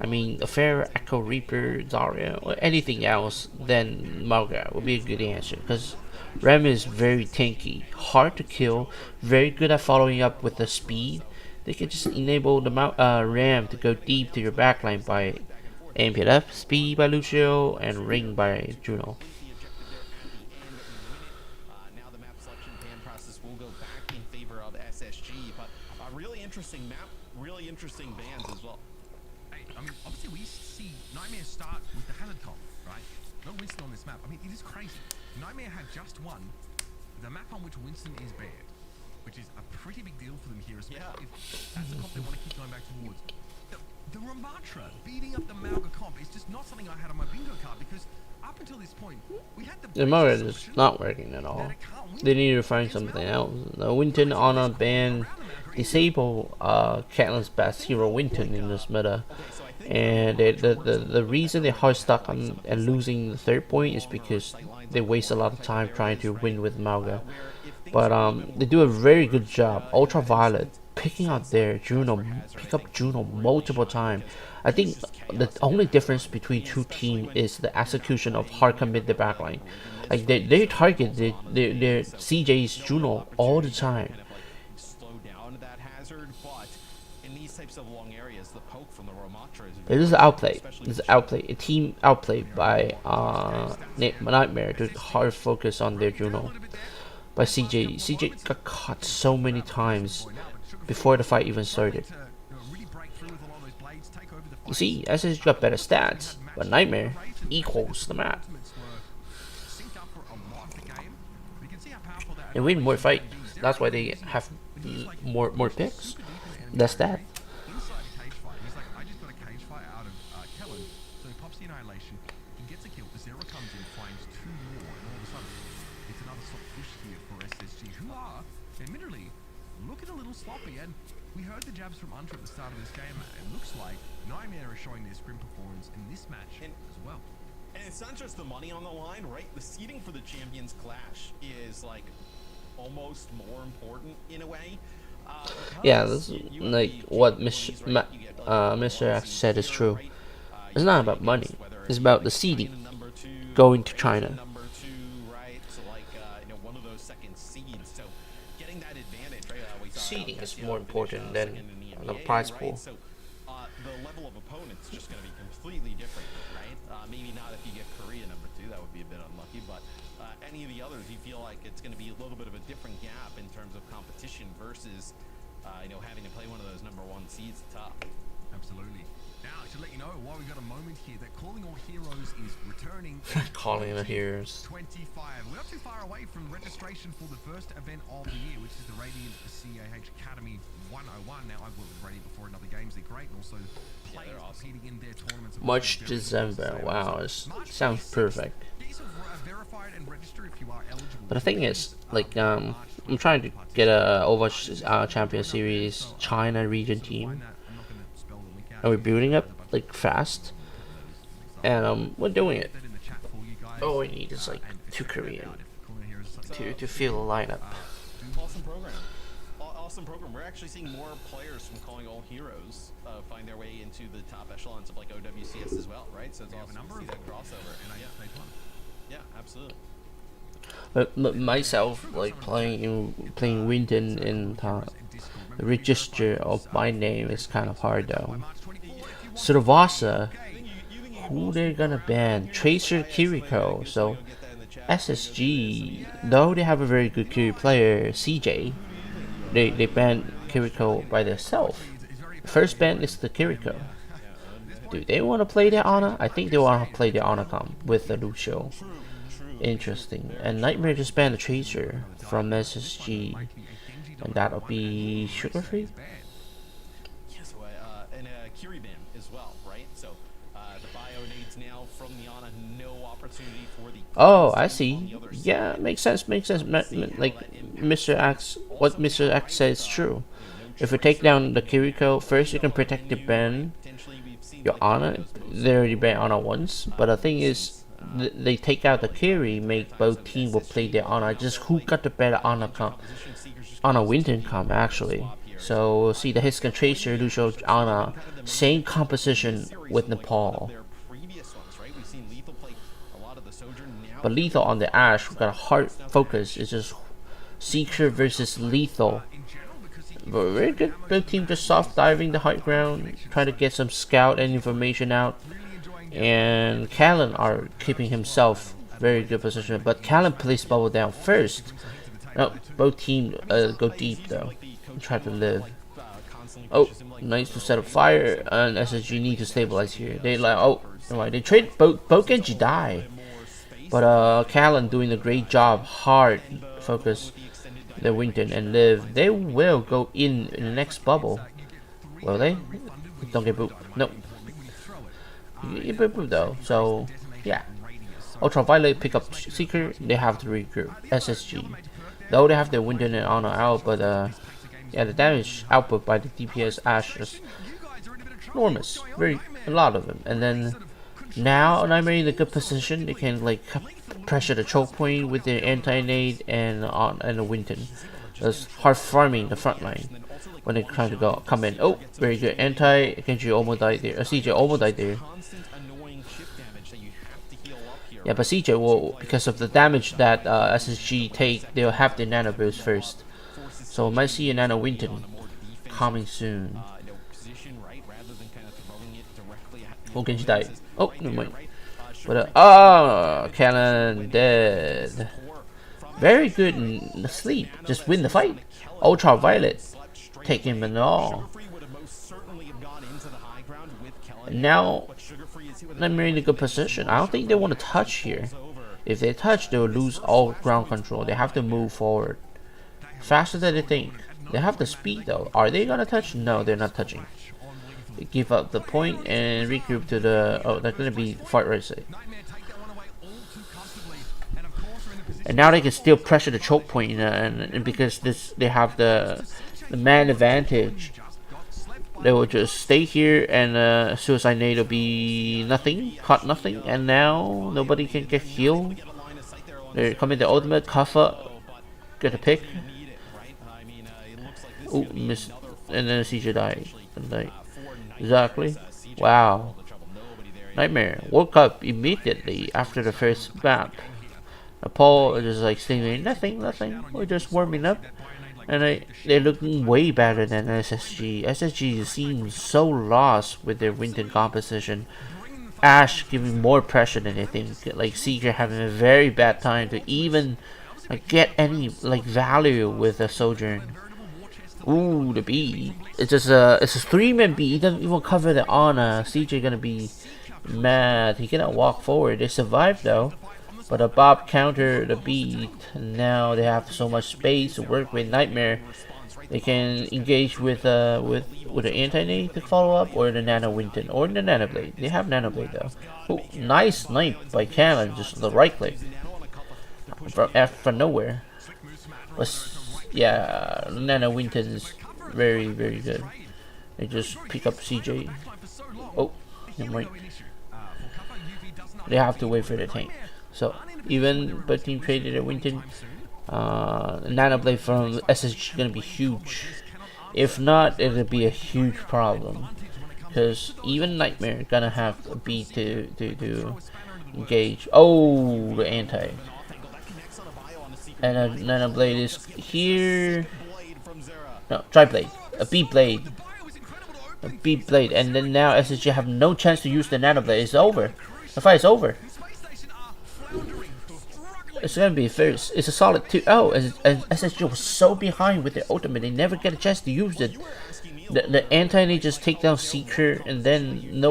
I mean, a fair Echo Reaper, Zarya, or anything else, then Mauga would be a good answer, because Ram is very tanky, hard to kill, very good at following up with the speed. They can just enable the Ram to go deep to your backline by AMPLF, speed by Lucio, and ring by Juno. Now the map selection pan process will go back in favor of SSG, but a really interesting map, really interesting bans as well. I mean, obviously we see Nightmare start with the Hazard comp, right? No Winston on this map. I mean, it is crazy. Nightmare had just won the map on which Winston is banned, which is a pretty big deal for them here, especially if that's the comp they want to keep going back towards. The Ramatra beating up the Mauga comp is just not something I had on my bingo card because up until this point, we had the Mauga is not working at all. They need to find something else. The Winton Honor ban disable Catelyn's best hero Winton in this meta. And the reason they're hard stuck on and losing the third point is because they waste a lot of time trying to win with Mauga. But they do a very good job. Ultraviolet picking up their Juno, pick up Juno multiple times. I think the only difference between two teams is the execution of hard commit the backline. Like they target their CJ's Juno all the time. It is outplay. It's outplay. A team outplayed by Nightmare to hard focus on their Juno. By CJ. CJ got caught so many times before the fight even started. You see, SSG got better stats, but Nightmare equals the map. And win more fight. That's why they have more picks. That's that. We heard the jabs from Unter at the start of this game. It looks like Nightmare is showing their sprint performance in this match as well. And it's not just the money on the line, right? The seeding for the Champions Clash is like almost more important in a way. Yeah, this is like what Mr. X said is true. It's not about money. It's about the seeding going to China. Seeding is more important than the prize pool. The level of opponents just going to be completely different, right? Maybe not if you get Korea number 2, that would be a bit unlucky, but any of the others, you feel like it's going to be a little bit of a different gap in terms of competition versus, having to play one of those number 1 seeds at top. Absolutely. Now, to let you know, while we got a moment here, that Calling All Heroes is returning. Calling All Heroes. 25. We're not too far away from registration for the first event of the year, which is the Radiant CAH Academy 101. Now, I've worked with Radiant before in other games. They're great, and also players competing in their tournaments. March, December. Wow, it sounds perfect. But the thing is, like, I'm trying to get a Overwatch Champion Series China region team. And we're building up like fast, and we're doing it. All we need is like 2 Korean to fill a lineup. Awesome program. Awesome program. We're actually seeing more players from Calling All Heroes find their way into the top echelons of like OWCS as well, right? So it's awesome to see that crossover. Yeah, absolutely. But myself, like playing Winton in the register of my name is kind of hard though. Sravasa, who they're gonna ban? Tracer Kiriko. So SSG, though they have a very good Kiri player, CJ, they ban Kiriko by themselves. First ban is the Kiriko. Do they want to play their Ana? I think they want to play their Ana comp with the Lucio. Interesting. And Nightmare just banned the Tracer from SSG, and that'll be sugar free. Yes, and a Kiri ban as well, right? So the bio needs now from the Ana, no opportunity for the. Oh, I see. Yeah, makes sense. Like Mr. X, what Mr. X says is true. If you take down the Kiriko first, you can protect the ban. Your Ana, they already banned Ana once, but the thing is, they take out the Kiri, make both teams will play their Ana. Just who got the better Ana comp? Ana Winton comp actually. So we'll see the Hiscan Tracer, Lucio Ana, same composition with Nepal. But Lethal on the Ash, we got a hard focus. It's just Seeker versus Lethal. But very good. Both team just soft diving the high ground, trying to get some scout and information out. And Callan are keeping himself very good position. But Callan plays bubble down first. No, both team go deep though. Try to live. Oh, nice to set up fire, and SSG need to stabilize here. They like, oh, right, they trade both Genji die, but Callan doing a great job, hard focus the Winton and Live. They will go in the next bubble. Will they? Don't get booped. Nope. You get booped though, so yeah. Ultraviolet pick up Seeker, they have to regroup. SSG. Though they have their Winton and Honor out, but yeah, the damage output by the DPS Ashe is enormous. A lot of them. And then now Nightmare in a good position. They can like pressure the choke point with their anti-nade and the Winton. That's hard farming the front line when they're trying to come in. Oh, very good. Genji almost died there. CJ almost died there. Yeah, but CJ will, because of the damage that SSG take, they'll have the nano boost first. So we might see a nano Winton coming soon. Oh, Genji died. Oh, no mind. But Cannon dead. Very good in the sleep. Just win the fight. Ultraviolet take him and all. And now they're in a good position. I don't think they want to touch here. If they touch, they will lose all ground control. They have to move forward faster than they think. They have the speed though. Are they gonna touch? No, they're not touching. They give up the point and regroup to the. Oh, they're gonna be fight right side. And now they can still pressure the choke point, and because they have the man advantage. They will just stay here, and Suicide Nade will be nothing, caught nothing, and now nobody can get healed. They're coming to ultimate, Kaffa, get a pick. Oh, missed, and then CJ died. Exactly. Wow. Nightmare woke up immediately after the first map. Paul is just like saying nothing, we're just warming up. And they're looking way better than SSG. SSG seems so lost with their Winton composition. Ashe giving more pressure than they think. Like Seeker having a very bad time to even like get any like value with a Sojourn. Ooh, the B. It's just it's a 3-man B. He doesn't even cover the Ana. CJ gonna be mad. He cannot walk forward. They survived though. But a Bob countered the beat, and now they have so much space to work with. Nightmare, they can engage with the anti-nade to follow up, or the nano Winton, or the nano blade. They have nano blade though. Ooh, nice snipe by Cannon, just the right click from nowhere. But yeah, nano Winton is very good. They just pick up CJ. Oh, wait. They have to wait for the tank. So even but team traded a Winton, nano blade from SSG gonna be huge. If not, it'll be a huge problem because even Nightmare gonna have a B to engage. Oh, the anti, and a nano blade is here. No, tri blade, a B blade, and then now SSG have no chance to use the nano blade. It's over. The fight is over. It's gonna be first. It's a solid 2. Oh, and SSG was so behind with their ultimate, they never get a chance to use it. The anti-nade just take down Seeker, and then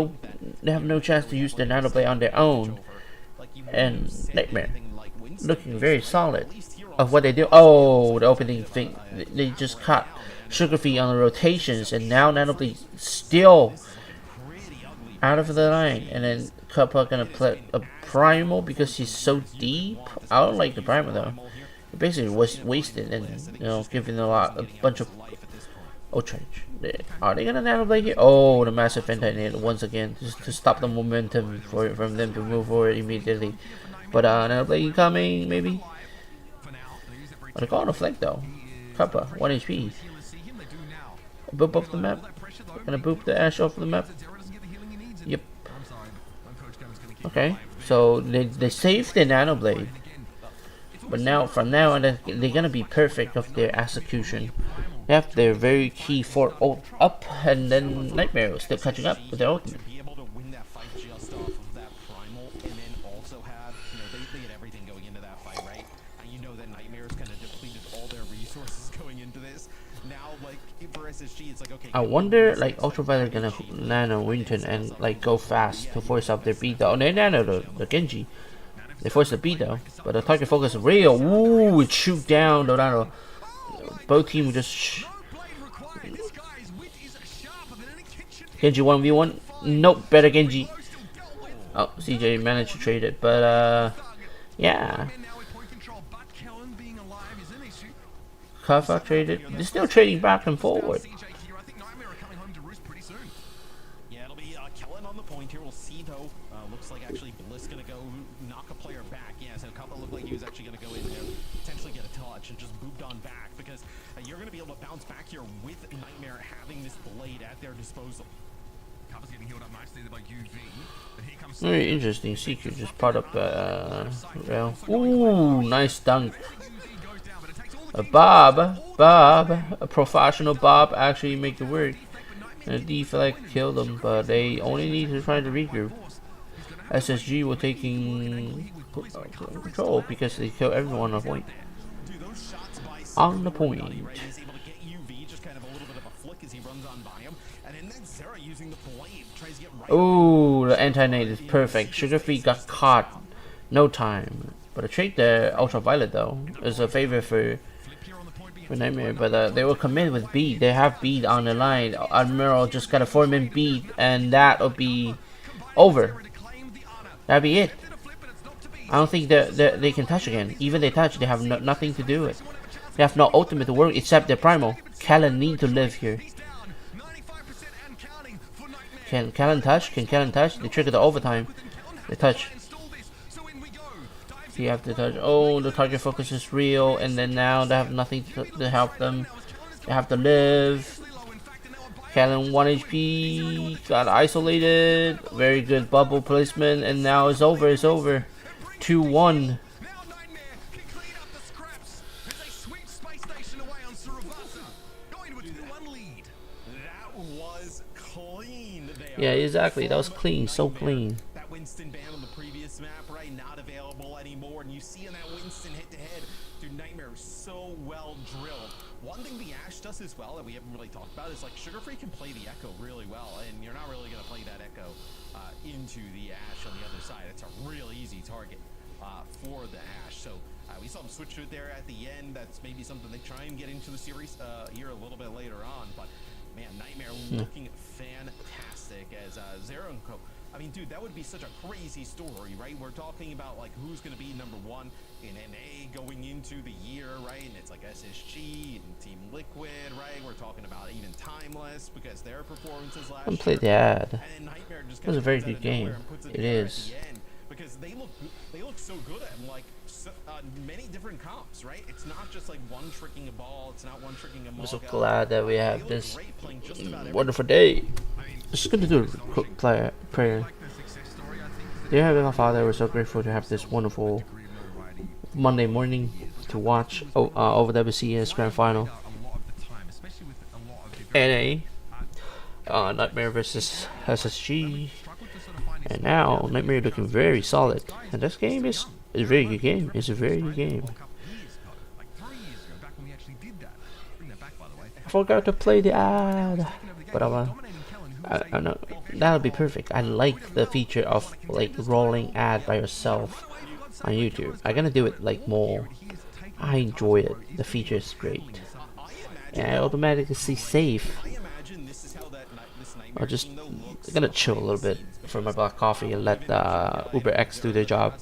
they have no chance to use the nano blade on their own. And Nightmare looking very solid of what they do. Oh, the opening thing, they just caught Sugar Free on the rotations, and now nano blade still out of the line, and then Kappa gonna play a primal because he's so deep. I don't like the primal though. It basically was wasted and giving a bunch of charge. Are they gonna nano blade here? Oh, the massive anti-nade once again just to stop the momentum from them to move forward immediately. But nano blade coming maybe. Oh, they're calling a flank though. Kappa 1 HP. Boop off the map. Gonna boop the Ashe off the map. Yep. Okay, so they saved the nano blade, but now from now on they're gonna be perfect of their execution. They have their very key for ult up, and then Nightmare was still catching up with their ultimate. SSG, it's like, okay. I wonder, like, Ultraviolet gonna nano Winton and like go fast to force up their beat though. Oh, they nano the Genji. They force the beat though, but the target focus is real. Ooh, it shoot down the nano. Both teams just. Genji 1v1. Nope, better Genji. Oh, CJ managed to trade it, but yeah. Kafa traded. They're still trading back and forward. Yeah, it'll be Kellen on the point here. We'll see though. Looks like actually Bliss gonna go knock a player back. Yeah, so Kafa looked like he was actually gonna go in there, potentially get a touch and just moved on back because you're gonna be able to bounce back here with Nightmare having this blade at their disposal. Kafa's getting healed up nicely by UV. But here comes Very interesting. CQ just part up rail. Ooh, nice dunk. A a professional Bob actually make it work. And the deflect killed them, but they only need to try to regroup. SSG were taking control because they killed everyone on point. On the point. Ooh, the anti-nade is perfect. Sugarfree got caught. No time. But a trait there, Ultraviolet though, is a favor for Nightmare, but they will commit with beat. They have beat on the line. Admiral just got a 4-man beat, and that'll be over. That'll be it. I don't think they can touch again. Even they touch, they have nothing to do it. They have no ultimate to work except their primal. Callan need to live here. Can Callan touch? Can Callan touch? They trigger the overtime. They touch. You have to touch. Oh, the target focus is real, and then now they have nothing to help them. They have to live. Callan 1 HP, got isolated. Very good bubble placement, and now it's over. It's over. 2-1. Yeah, exactly. That was clean. So clean. That Winston ban on the previous map, right? Not available anymore. And you see in that Winston head-to-head, dude, Nightmare is so well drilled. One thing the Ashe does as well that we haven't really talked about is like Sugarfree can play the Echo really well, and you're not really going to play that Echo into the Ashe on the other side. It's a real easy target for the Ashe. So we saw him switch to it there at the end. That's maybe something they try and get into the series here a little bit later on. But man, Nightmare looking fantastic as Zero and Co. I mean, dude, that would be such a crazy story, right? We're talking about like who's going to be #1 in NA going into the year, right? And it's like SSG and Team Liquid, right? We're talking about even Timeless because their performances last year. Played the ad. And then Nightmare just It was a very good game. It is. Because they look so good at like many different comps, right? It's not just like one tricking a ball. It's not one tricking a ball. I'm so glad that we have this wonderful day. Just gonna do a quick prayer. Dear Heavenly Father, we're so grateful to have this wonderful Monday morning to watch WuFeng Grand Final. NA, Nightmare versus SSG, and now Nightmare looking very solid. And this game is a very good game. It's a very good game. I forgot to play the ad, but I know that'll be perfect. I like the feature of like rolling ad by yourself on YouTube. I'm gonna do it like more. I enjoy it. The feature is great, and I automatically see save. I'm just gonna chill a little bit for my black coffee and let Uber X do their job.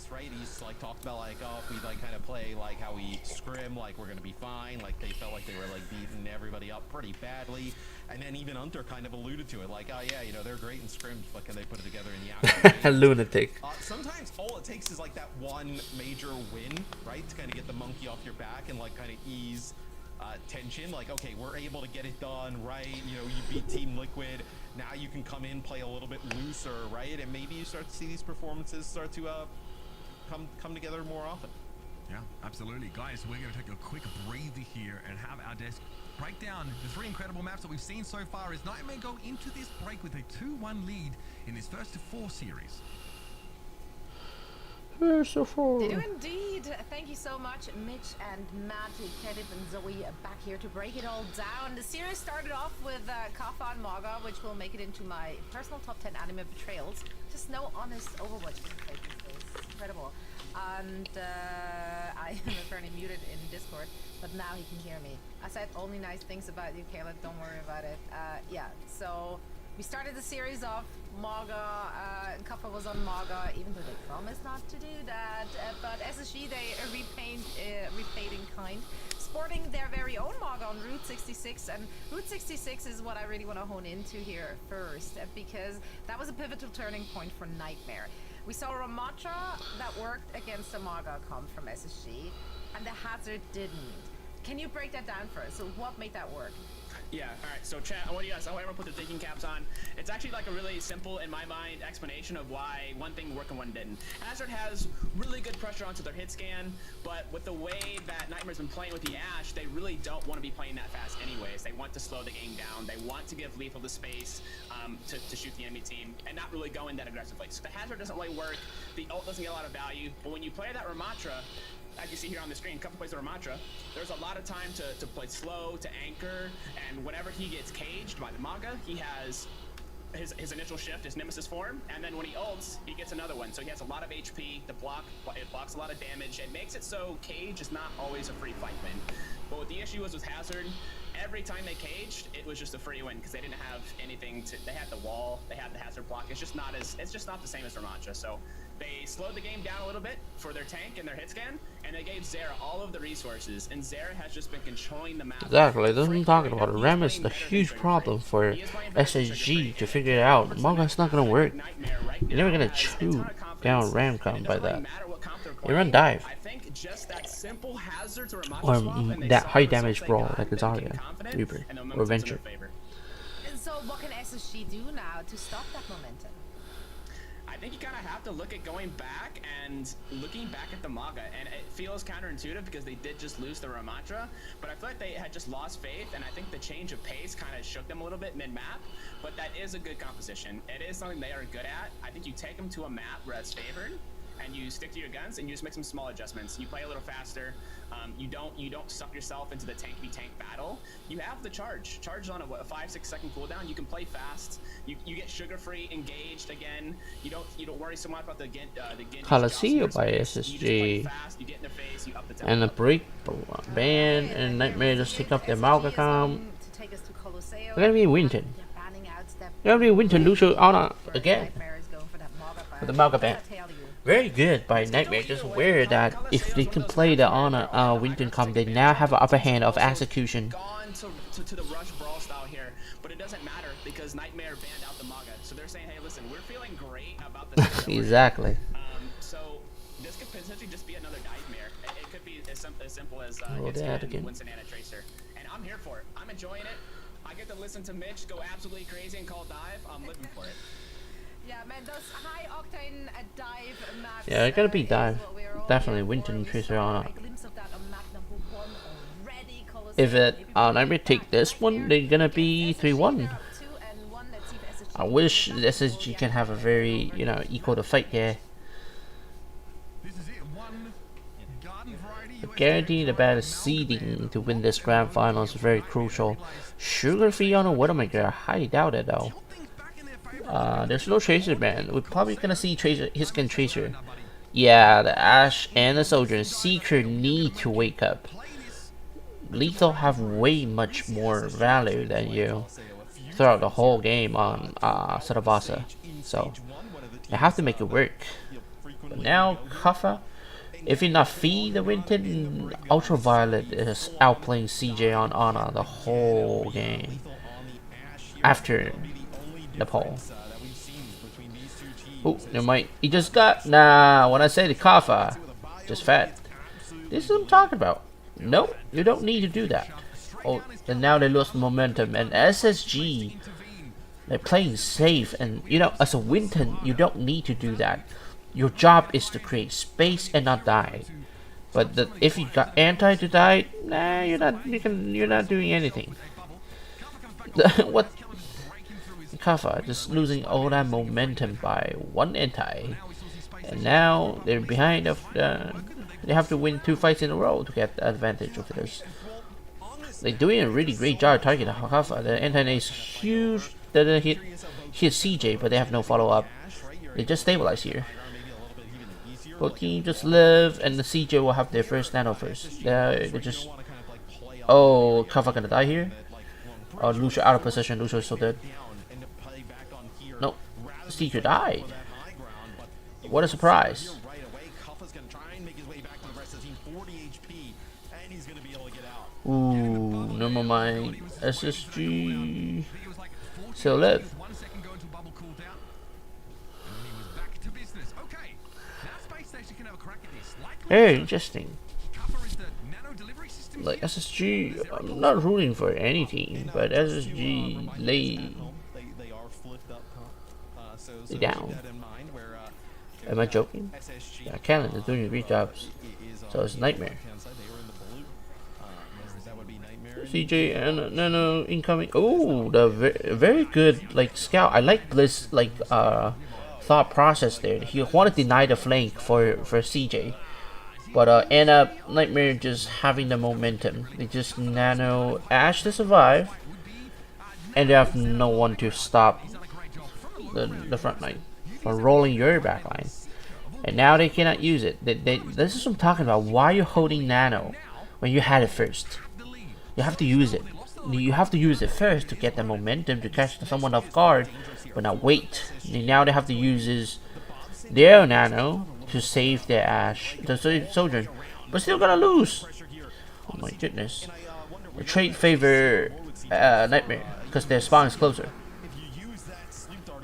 Like we're gonna be fine. Like they felt like they were like beating everybody up pretty badly, and then even Hunter kind of alluded to it, like, oh yeah, you know, they're great in scrims, but can they put it together in the actual game? Lunatic. Sometimes all it takes is like that one major win, right, to kind of get the monkey off your back and like kind of ease tension. Like, okay, we're able to get it done, right? You know, you beat Team Liquid. Now you can come in, play a little bit looser, right? And maybe you start to see these performances start to come together more often. Yeah, absolutely. Guys, we're going to take a quick breather here and have our desk break down the 3 incredible maps that we've seen so far as Nightmare go into this break with a 2-1 lead in this first of 4 series. First of They all. do indeed. Thank you so much, Mitch and Matt, Kedip and Zoe back here to break it all down. The series started off with Kafa and Maga, which will make it into my personal top 10 anime betrayals. Just no honest Overwatch gameplay these days. Incredible. And I am apparently muted in Discord, but now he can hear me. I said only nice things about you, Caleb. Don't worry about it. Yeah, so we started the series off. Maga, Kappa was on Maga, even though they promised not to do that. But SSG, they repaid in kind, sporting their very own Maga on Route 66. And Route 66 is what I really want to hone into here first, because that was a pivotal turning point for Nightmare. We saw Ramatra that worked against a Maga comp from SSG, and the Hazard didn't. Can you break that down for us? So what made that work? Yeah, alright, so chat, I want you guys, I want everyone to put their thinking caps on. It's actually like a really simple, in my mind, explanation of why one thing worked and one didn't. Hazard has really good pressure onto their hit scan, but with the way that Nightmare's been playing with the Ashe, they really don't want to be playing that fast anyways. They want to slow the game down. They want to give Lethal the space to shoot the enemy team and not really go in that aggressively. So the Hazard doesn't really work, the ult doesn't get a lot of value, but when you play that Ramatra, as you see here on the screen, a couple plays of Ramatra, there's a lot of time to play slow, to anchor, and whenever he gets caged by the Maga, he has his initial shift, his Nemesis form, and then when he ults, he gets another one. So he has a lot of HP, it blocks a lot of damage, it makes it so cage is not always a free fight win. But what the issue was with Hazard, every time they caged, it was just a free win because they didn't have anything they had the wall, they had the Hazard block, it's just not the same as Ramatra. So they slowed the game down a little bit for their tank and their hit scan, and they gave Zera all of the resources, and Zera has just been controlling the map. Exactly, that's what I'm talking about. RAM is the huge problem for SSG to figure it out. Maga's not gonna work. You're never gonna chew down RAM comp by that. You run dive. I think just that simple Hazard to Or that high damage brawl like Zarya, Reaper, or Venture. And so what can SSG do now to stop that momentum? I think you kind of have to look at going back and looking back at the Maga, and it feels counterintuitive because they did just lose the Ramatra, but I feel like they had just lost faith, and I think the change of pace kind of shook them a little bit mid-map, but that is a good composition. It is something they are good at. I think you take them to a map where it's favored, and you stick to your guns, and you just make some small adjustments. You play a little faster. You don't suck yourself into the tank v tank battle. You have the charge. Charge on a 5-6 second cooldown. You can play fast. You get sugar free engaged again. You don't worry so much about the Coliseum by SSG and the break ban and Nightmare just take up their Malgacom. They're gonna be Winton. They're gonna be Winton Lucio Honor again with the Malga ban. Very good by Nightmare. Just aware that if they can play the Honor Winton comp, they now have an upper hand of execution. Gone to the rush brawl style here, but it doesn't matter because Nightmare banned out the Maga. So they're saying, hey, listen, we're feeling great about this. Exactly. So this could potentially just be another Nightmare. It could be as simple as Winston and a Tracer. And I'm here for it. I'm enjoying it. I get to listen to Mitch go absolutely crazy and call dive. I'm living for it. Yeah, man, those high octane dive maps. Yeah, it gotta be dive. Definitely Winton Tracer Honor. If Nightmare take this one, they're gonna be 3-1. I wish the SSG can have a very, equal to fight here. Guaranteeing the better seeding to win this grand finals is very crucial. Sugar free on a Widowmaker, I highly doubt it though. There's no Tracer ban. We're probably gonna see Tracer, his skin Tracer. Yeah, the Ashe and the Soldier and Seeker need to wake up. Lethal have way much more value than you throughout the whole game on Sarabasa, so you have to make it work. But now Kafa, if you not feed the Winton, Ultraviolet is outplaying CJ on Ana the whole game after the poll. Oh, never mind. He just got when I say the Kafa, just fat. This is what I'm talking about. Nope, you don't need to do that. Oh, and now they lost momentum. And SSG, they're playing safe. And as a Winton, you don't need to do that. Your job is to create space and not die. But if you got anti to die, nah, you're not doing anything. What? Kafa just losing all that momentum by one anti. And now they're behind of they have to win 2 fights in a row to get the advantage of this. They're doing a really great job targeting Hakafa. The anti-nade is huge. They hit CJ, but they have no follow-up. They just stabilize here. Both teams just live, and the CJ will have their first nano first. They just... Oh, Kafa gonna die here? Oh, Lucio out of position. Lucio is so dead. No, CJ died. What a surprise. Ooh, never mind. SSG still live. Very interesting. Like SSG, I'm not rooting for any team, but SSG lay down. Am I joking? Yeah, Cannon is doing great jobs. So it's Nightmare. CJ and Nano incoming. Oh, the very good like scout. I like Bliss like thought process there. He wanted to deny the flank for CJ, but end up Nightmare just having the momentum. They just nano Ash to survive, and they have no one to stop the front line for rolling your back line. And now they cannot use it. This is what I'm talking about. Why are you holding nano when you had it first? You have to use it. You have to use it first to get the momentum to catch someone off guard, but not wait. And now they have to use their nano to save their Ash, the Sojourn, but still gonna lose. Oh my goodness. The trade favor Nightmare because their spawn is closer.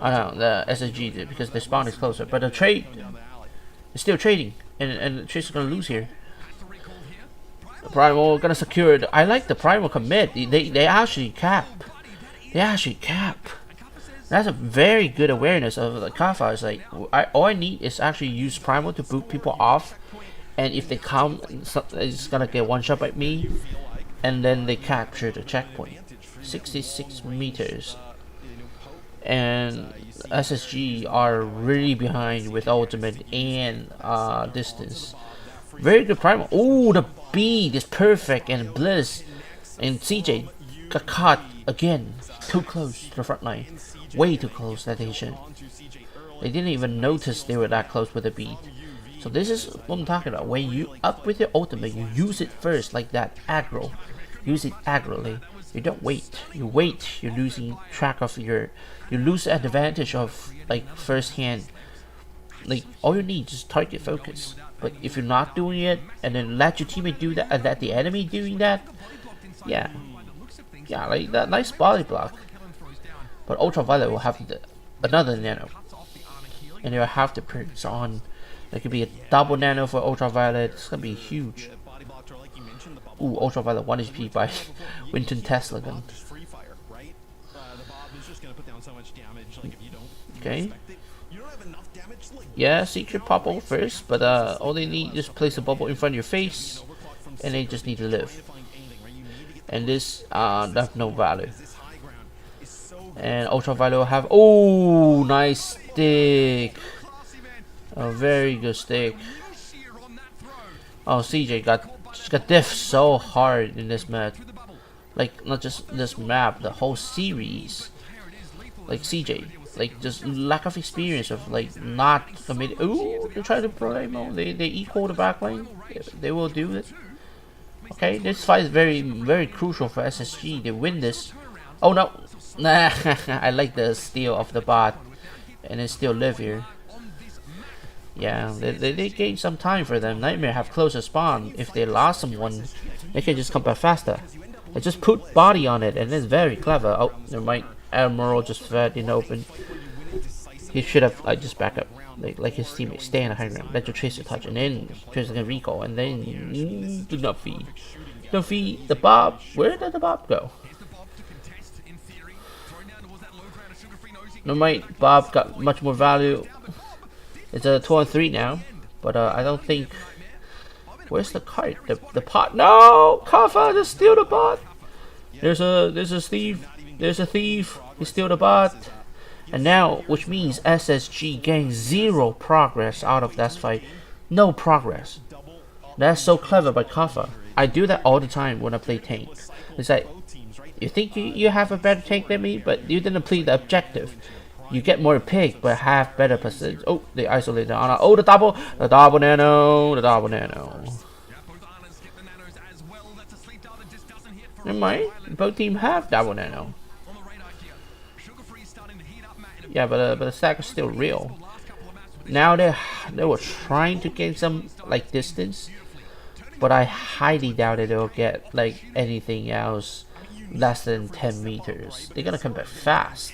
I know the SSG did because their spawn is closer, but the trade is still trading, and the trade's gonna lose here. The Primal gonna secure it. I like the Primal commit. They actually cap. They actually cap. That's a very good awareness of the Kafa. It's like all I need is actually use Primal to boot people off, and if they come, it's gonna get one shot by me, and then they capture the checkpoint. 66 meters, and SSG are really behind with ultimate and distance. Very good Primal. Oh, the beat is perfect, and Bliss and CJ got caught again. Too close to the front line. Way too close that they should. They didn't even notice they were that close with the beat. So this is what I'm talking about. When you up with your ultimate, you use it first like that aggro. Use it aggressively. You don't wait. You wait. You're losing track of your. You lose the advantage of like first hand. Like all you need is target focus. But if you're not doing it, and then let your teammate do that, and let the enemy doing that, yeah, like that nice body block. But Ultraviolet will have another nano, and they'll have the perks on. There could be a double nano for Ultraviolet. It's gonna be huge. Ooh, Ultraviolet 1 HP by Winton Tesla gun. Okay. Yeah, secret bubble first, but all they need is place a bubble in front of your face, and they just need to live. And this have no value. And Ultraviolet will have nice stick. A very good stick. Oh, CJ got diff so hard in this map. Like not just this map, the whole series. Like CJ. Like just lack of experience of like not committing. Ooh, they try to play mode. They equal the backline. They will do it. Okay, this fight is very crucial for SSG. They win this. Oh no, nah. I like the steal of the bot, and they still live here. Yeah, they gain some time for them. Nightmare have closer spawn. If they lost someone, they can just come back faster. They just put body on it, and it's very clever. Oh, never mind. Admiral just fed in the open. He should have just back up, like his teammate. Stay in the high ground. Let your Tracer touch, and then Tracer can recall, and then do not feed. Don't feed the Bob. Where did the Bob go? No mind. Bob got much more value. It's a 2-on-3 now, but I don't think. Where's the cart? The pot? No, Kafa just steal the bot. There's a thief. There's a thief. He steal the bot, And now, which means SSG gains 0 progress out of that fight. No progress. That's so clever by Kafa. I do that all the time when I play tank. It's like, you think you have a better tank than me, but you didn't play the objective. You get more pick, but have better percentage. Oh, they isolated Ana. Oh, the double nano, the double nano. Never mind, both teams have double nano. Yeah, but the stack is still real. Now they were trying to gain some like distance, but I highly doubt they'll get like anything else less than 10 meters. They're gonna come back fast,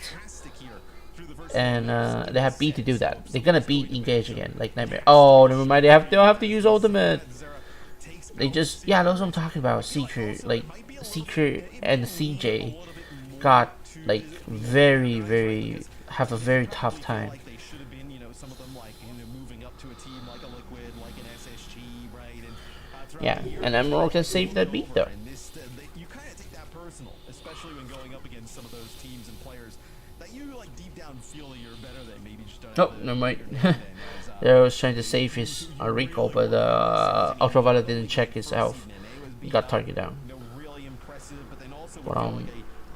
and they have B to do that. They're gonna B engage again, like Nightmare. Oh, never mind. They'll have to use ultimate. They just that's what I'm talking about. Secret and CJ got like very have a very tough time. Yeah, and Emerald can save that beat though. You kind of take that personal, especially when going up against some of those teams and players that you like deep down feel that you're better than, maybe just don't. Oh, never mind. They was trying to save his recall, but Ultraviolet didn't check his health. He got target down. But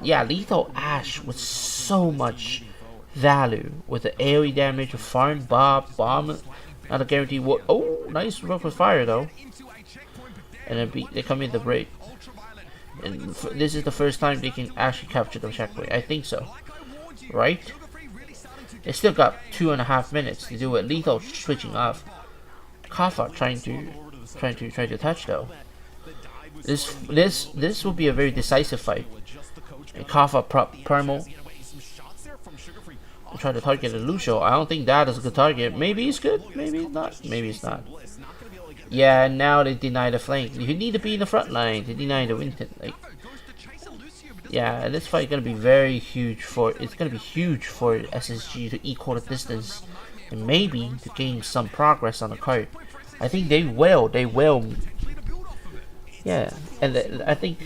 yeah, Lethal Ash with so much value with the AoE damage, farm, bomb, not a guarantee. What? Oh, nice rock with fire though. And then they come in the break. And this is the first time they can actually capture the checkpoint. I think so, right? They still got 2.5 minutes to do it. Lethal switching off. Kafa trying to touch though. This will be a very decisive fight. And Kafa primal. Try to target the Lucio. I don't think that is a good target. Maybe it's good. Maybe it's not. Maybe it's not. Yeah, now they deny the flank. You need to be in the front line to deny the win. Like, yeah, this fight is gonna be very huge for. It's gonna be huge for SSG to equal the distance, and maybe to gain some progress on the card. I think they will. They will. Yeah, and I think.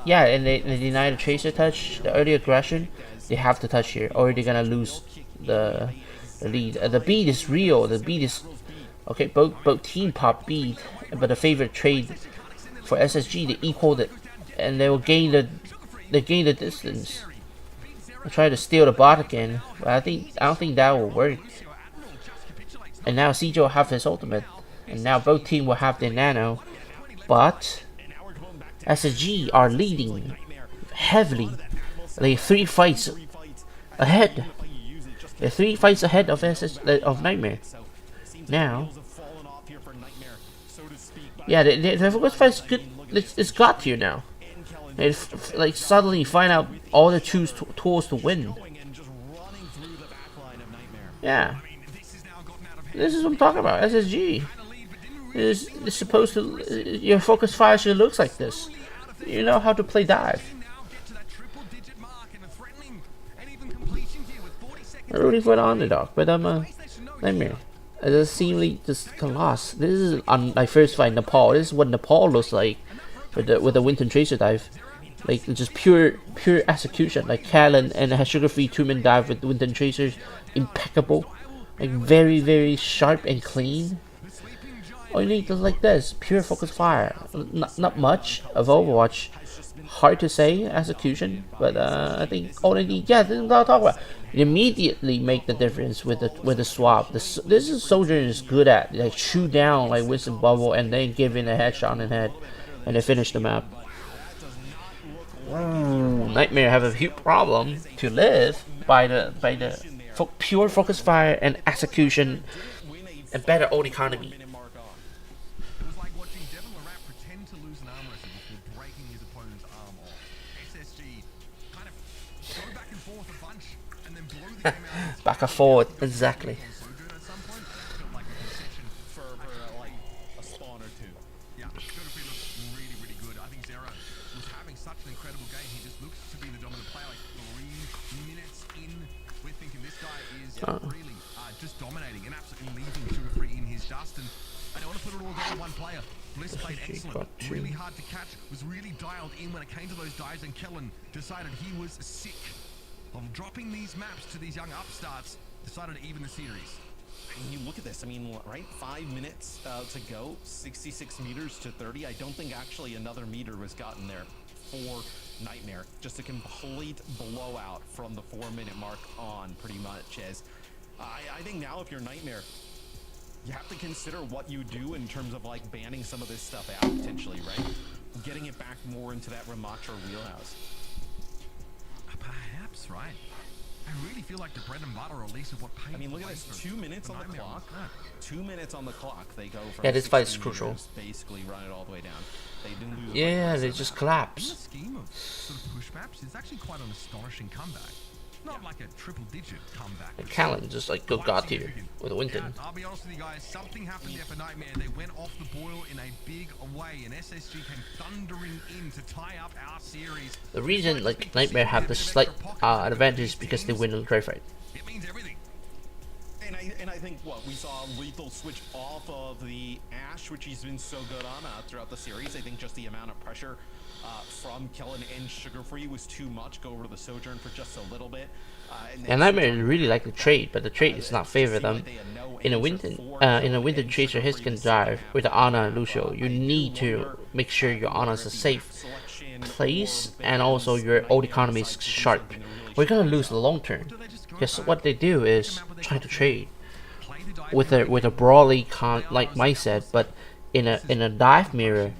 Yeah, and they deny the tracer touch, the early aggression. They have to touch here, or they're gonna lose the lead. The beat is real. The beat is. Okay, both team pop beat, but the favorite trade for SSG, they equaled it, and they will gain the distance. I'll try to steal the bot again, but I don't think that will work. And now CJ will have his ultimate, and now both team will have their nano, but SSG are leading heavily. They're 3 fights ahead. They're 3 fights ahead of Nightmare. Now, yeah, the focus fight's good. It's got here now. They like suddenly find out all the tools to win. Yeah, this is what I'm talking about. SSG is supposed to. Your focus fire should looks like this. You know how to play dive. I'm rooting for the underdog, but I'm Nightmare. It just seemingly just lost. This is on my first fight in Nepal. This is what Nepal looks like with the Winton Tracer dive, like just pure execution. Like Callan and a sugar-free 2-man dive with Winton Tracers, impeccable, like very sharp and clean. All you need is like this, pure focus fire. Not much of Overwatch. Hard to say execution, but I think all they need. Yeah, this is what I'll talk about. Immediately make the difference with the swap. This is Soldier is good at, like shoot down like Winston Bubble and then give in a headshot in head, and they finish the map. Nightmare have a huge problem to live by the pure focus fire and execution and better old economy. Back and forward, exactly. Yeah, really good. I think Zero was having such an incredible game. He just looks to be the dominant player. Like 3 minutes in, we're thinking this guy is really just dominating and absolutely leaving sugar-free in his dust. And I don't want to put it all down on one player. Bliss played excellent, really hard to catch, was really dialed in when it came to those dives, and Kellen decided he was sick of dropping these maps to these young upstarts decided to even the series. And you look at this, I mean, right, 5 minutes to go, 66 meters to 30. I don't think actually another meter was gotten there for Nightmare. Just a complete blowout from the 4-minute mark on, pretty much. As I think now if you're Nightmare, you have to consider what you do in terms of like banning some of this stuff out potentially, right? Getting it back more into that Ramatra wheelhouse. Perhaps, right? I really feel like the bread and butter, or at least of what pays. I mean, look at this, 2 minutes on the Nightmare clock. was 2 minutes on the clock. They go from Yeah, this fight is 60 crucial. meters, basically run it all the way down. They didn't lose. Yeah, they just In the collapse. scheme of sort of push maps, it's actually quite an astonishing comeback. Not like a triple-digit comeback. And Callan just like go god tier with a Winton. Yeah, I'll be honest with you guys, something happened there for Nightmare. They went off the boil in a big way, and SSG came thundering in to tie up our series. The reason like Nightmare have the slight advantage is because they win on the dry fight. It means everything. And I think what we saw Lethal switch off of the Ash, which he's been so good on throughout the series. I think just the amount of pressure from Kellen and Sugar Free was too much. Go over to the Sojourn for just a little bit. And Nightmare really like the trade, but the trade is not favor them. In a Winton Tracer hits can dive with the Ana and Lucio. You need to make sure your Ana's a safe place and also your old economy is sharp. We're gonna lose the long term. Because what they do is try to trade with a brawly like mindset, but in a dive mirror,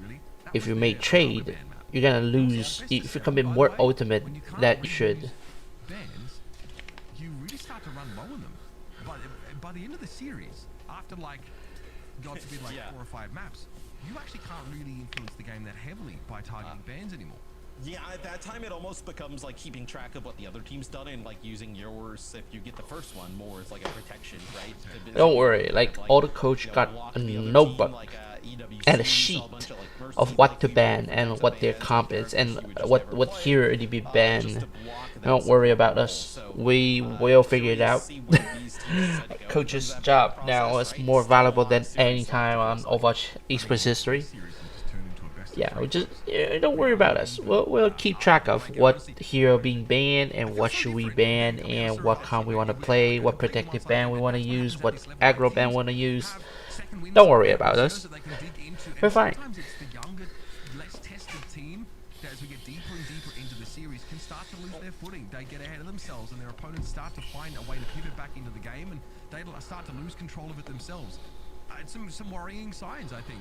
if you make trade, you're gonna lose. If you commit more ultimate that you should. Bands, you really start to run low on them. By the end of the series, after like, God forbid, like 4 or 5 maps, you actually can't really influence the game that heavily by targeting bans anymore. Yeah, at that time it almost becomes like keeping track of what the other team's done and like using yours if you get the first one more as like a protection, right? Don't worry, like all the coach got a notebook and a sheet of what to ban and what their comp is and what hero to be banned. Don't worry about us. We will figure it out. Coach's job now is more valuable than any time on Overwatch Esports history. Yeah, don't worry about us. We'll keep track of what hero being banned and what should we ban and what comp we want to play, what protective ban we want to use, what aggro ban we want to use. Don't worry about us. We're fine. Sometimes it's the younger, less tested team that as we get deeper and deeper into the series can start to lose their footing. They get ahead of themselves and their opponents start to find a way to pivot back into the game and they start to lose control of it themselves. Some worrying signs, I think.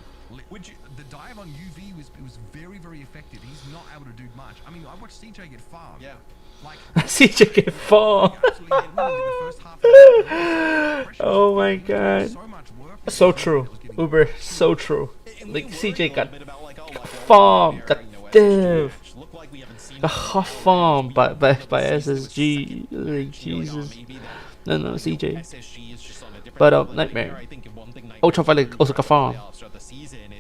The dive on UV was very, very effective. He's not able to do much. I mean, I watched CJ get farmed. Yeah. Like, CJ get farmed. Oh my god. So true. Uber, so true. Like CJ got farmed. Got div. Got hot farmed by SSG. Like Jesus. No, CJ. But Nightmare. Ultraviolet also got farmed.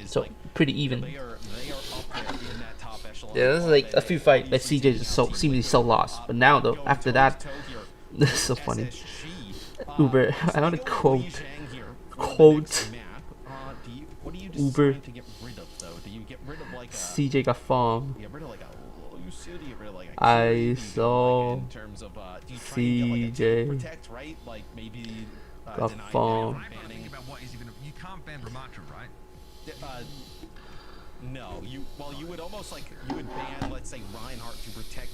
So pretty even. Yeah, this is like a few fights that CJ is seemingly so lost. But now though, after that, this is so funny. Uber, I don't quote Uber. CJ got farmed. I saw CJ got farmed. You can't ban Ramatra, right? No, you would almost like you would ban, let's say, Reinhardt to protect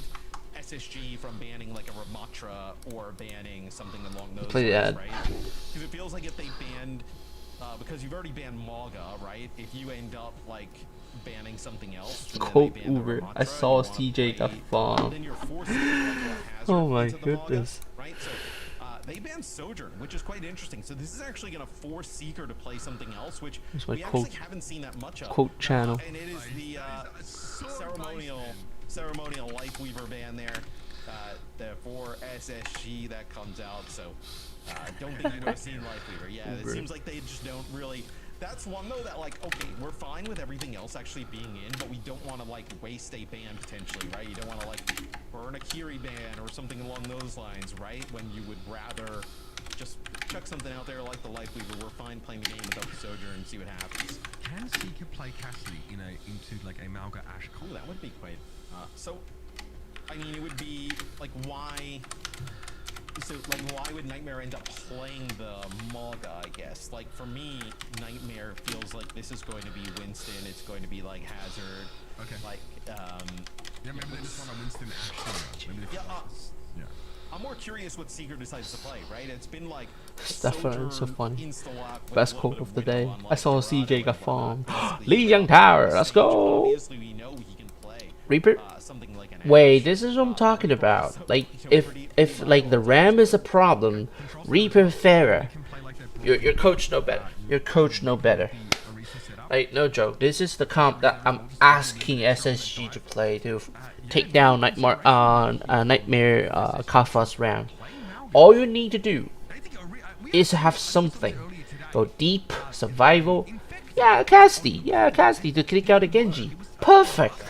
SSG from banning like a Ramatra or banning something along those lines, right? Because it feels like if they banned, because you've already banned Maga, right? If you end up like banning something else, Quote Uber, I saw CJ got farmed. Oh my goodness. Right? So they banned Sojourn, which is quite interesting. So this is actually going to force Seeker to play something else, which we actually haven't seen that much of. Quote channel. And it is the ceremonial Lifeweaver ban there for SSG that comes out. So don't think you would have seen Lifeweaver. Yeah, it seems like they just don't really. That's one though that like, okay, we're fine with everything else actually being in, but we don't want to like waste a ban potentially, right? You don't want to like burn a Kiri ban or something along those lines, right? When you would rather just chuck something out there like the Lifeweaver. We're fine playing the game without the Sojourn and see what happens. Can Seeker play Cassidy into like a Malga Ash comp? Ooh, that would be quite. So I mean, it would be like why. So like, why would Nightmare end up playing the Maga? I guess. Like for me, Nightmare feels like this is going to be Winston. It's going to be like Hazard. Okay. Like Yeah, maybe they just want a Winston Ashley. Maybe Yeah, yeah. I'm more curious what Seeker decides to play, right? It's been like Stefan, so funny. Insta-lock with Best a little quote bit of the window day. on, I like, saw Dorado CJ got and farmed. whatnot. Lee Young Tower, let's go. Obviously, we know he can play Reaper. something like an Wait, Ashe. this is what I'm talking about. Like, if like the RAM is a problem, Reaper Farah, your coach know better. Your coach know better. Like, no joke. This is the comp that I'm asking SSG to play to take down Nightmare Kafka's RAM. All you need to do is have something. Go deep, survival. Yeah, Cassidy to kick out a Genji. Perfect.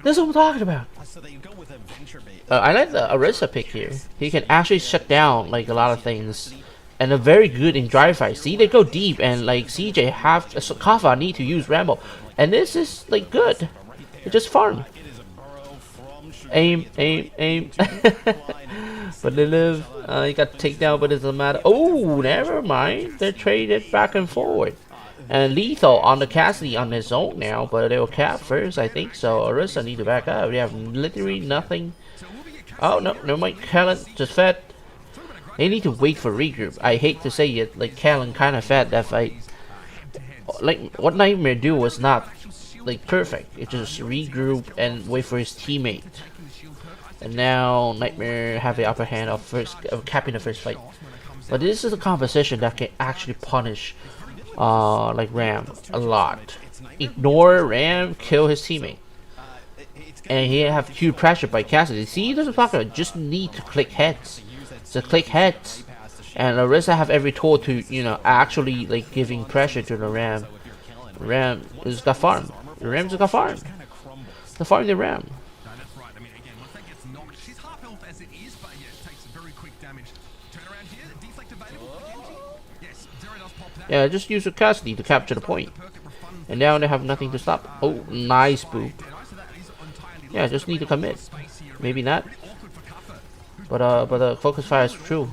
That's what I'm talking about. So they go with a venture bait. I like the Orisa pick here. He can actually shut down like a lot of things, and they're very good in dry fight. See, they go deep, and like CJ have Kafa need to use Rambo, and this is like good. It's just fun. It is a burrow from Aim. But they live. You got takedown, but it doesn't matter. Oh, never mind. They're traded back and forward. And Lethal on the Cassidy on his own now, but they will cap first, I think. So Orisa need to back up. They have literally nothing. Oh no, never mind. Callan just fed. They need to wait for regroup. I hate to say it, like Callan kind of fed that fight. Like what Nightmare do was not like perfect. It just regroup and wait for his teammate. And now Nightmare have the upper hand of capping the first fight. But this is a composition that can actually punish like Ram a lot. Ignore Ram, kill his teammate. And he have huge pressure by Cassidy. See, there's a talking about just need to click heads. So click heads. And Orisa have every tool to, you know, actually like giving pressure to the Ram. Ram is got farm. The Ram just got farm. The farm the Ram. That's right. I mean, again, once that gets knocked, she's half health as it is, but yeah, it takes very quick damage. Turn around here, deflect available for Genji. Yes, Zero does pop that. Yeah, just use your Cassidy to capture the point. And now they have nothing to stop. Oh, nice boop. Yeah, just need to commit. Maybe not. But the focus fire is true.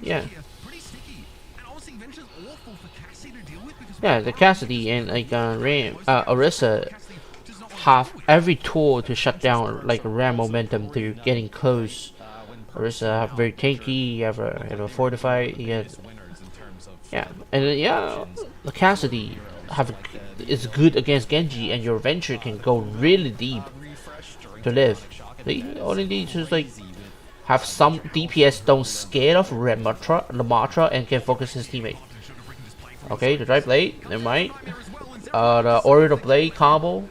Yeah. Yeah, the Cassidy and like Ram, Orisa have every tool to shut down like Ram momentum to getting close. Orisa have very tanky, have a fortify. Yeah, and yeah, the Cassidy is good against Genji, and your venture can go really deep to live. They only need to like have some DPS don't scared of Lamatra and can focus his teammate. Okay, the Drive Blade, never mind. The Oriental Blade combo.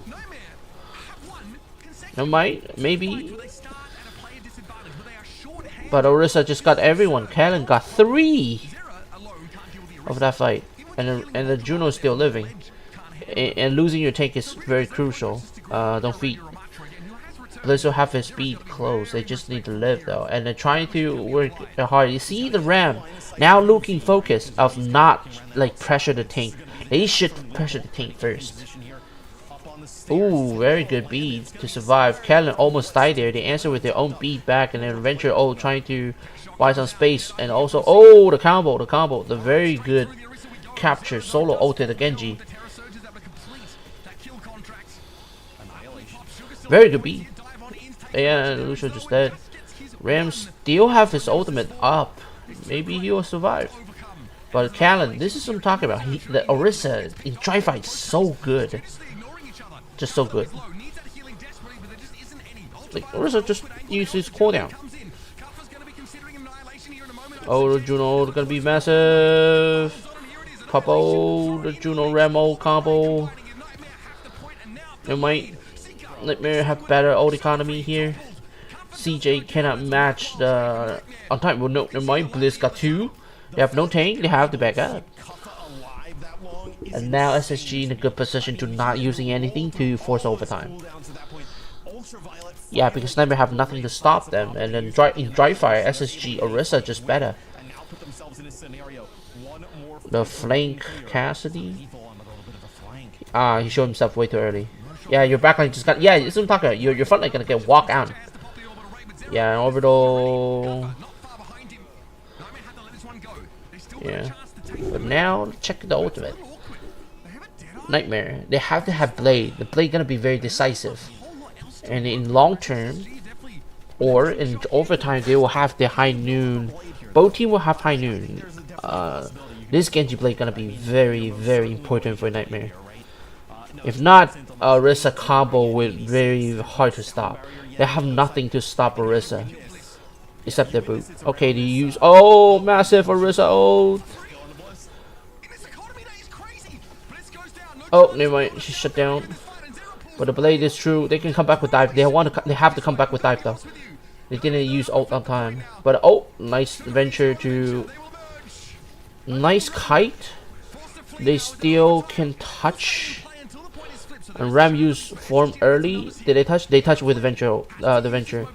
Never mind, maybe. But Orisa just got everyone. Callan got 3 of that fight. And the Juno is still living. And losing your tank is very crucial. Don't feed. They still have his speed close. They just need to live though. And they're trying to work hard. You see the Ram now looking focused of not like pressure the tank. They should pressure the tank first. Ooh, very good bead to survive. Callan almost died there. They answer with their own bead back, and then Venture trying to buy some space, and also the combo, the very good capture solo ulted the Genji. Very good bead. Yeah, Lucio just dead. Ram still have his ultimate up. Maybe he will survive. But Callan, this is what I'm talking about. The Orisa in dry fight is so good. Just so good. Like Orisa just used his cooldown. Oh, the Juno gonna be massive. Couple the Juno Ramo combo. It might Nightmare have better ult economy here. CJ cannot match the on time. Well, no, never mind. Blizz got 2. They have no tank. They have to back up. And now SSG in a good position to not using anything to force overtime. Yeah, because Nightmare have nothing to stop them. And then in dry fire, SSG Orisa just better. The flank Cassidy. He showed himself way too early. Yeah, your backline just got. Yeah, it's what I'm talking about. Your front line gonna get walked out. Yeah, orbital. Yeah, but now check the ultimate. Nightmare. They have to have Blade. The Blade gonna be very decisive, and in long term, or in overtime, they will have the high noon. Both team will have high noon. This Genji Blade gonna be very, very important for Nightmare. If not, Orisa combo will very hard to stop. They have nothing to stop Orisa except their boot. Okay, they use massive Orisa ult. Oh, never mind. She shut down. But the Blade is true. They can come back with dive. They have to come back with dive though. They didn't use ult on time. But nice venture to. Nice kite. They still can touch. And Ram used form early. Did they touch? They touched with venture. The venture.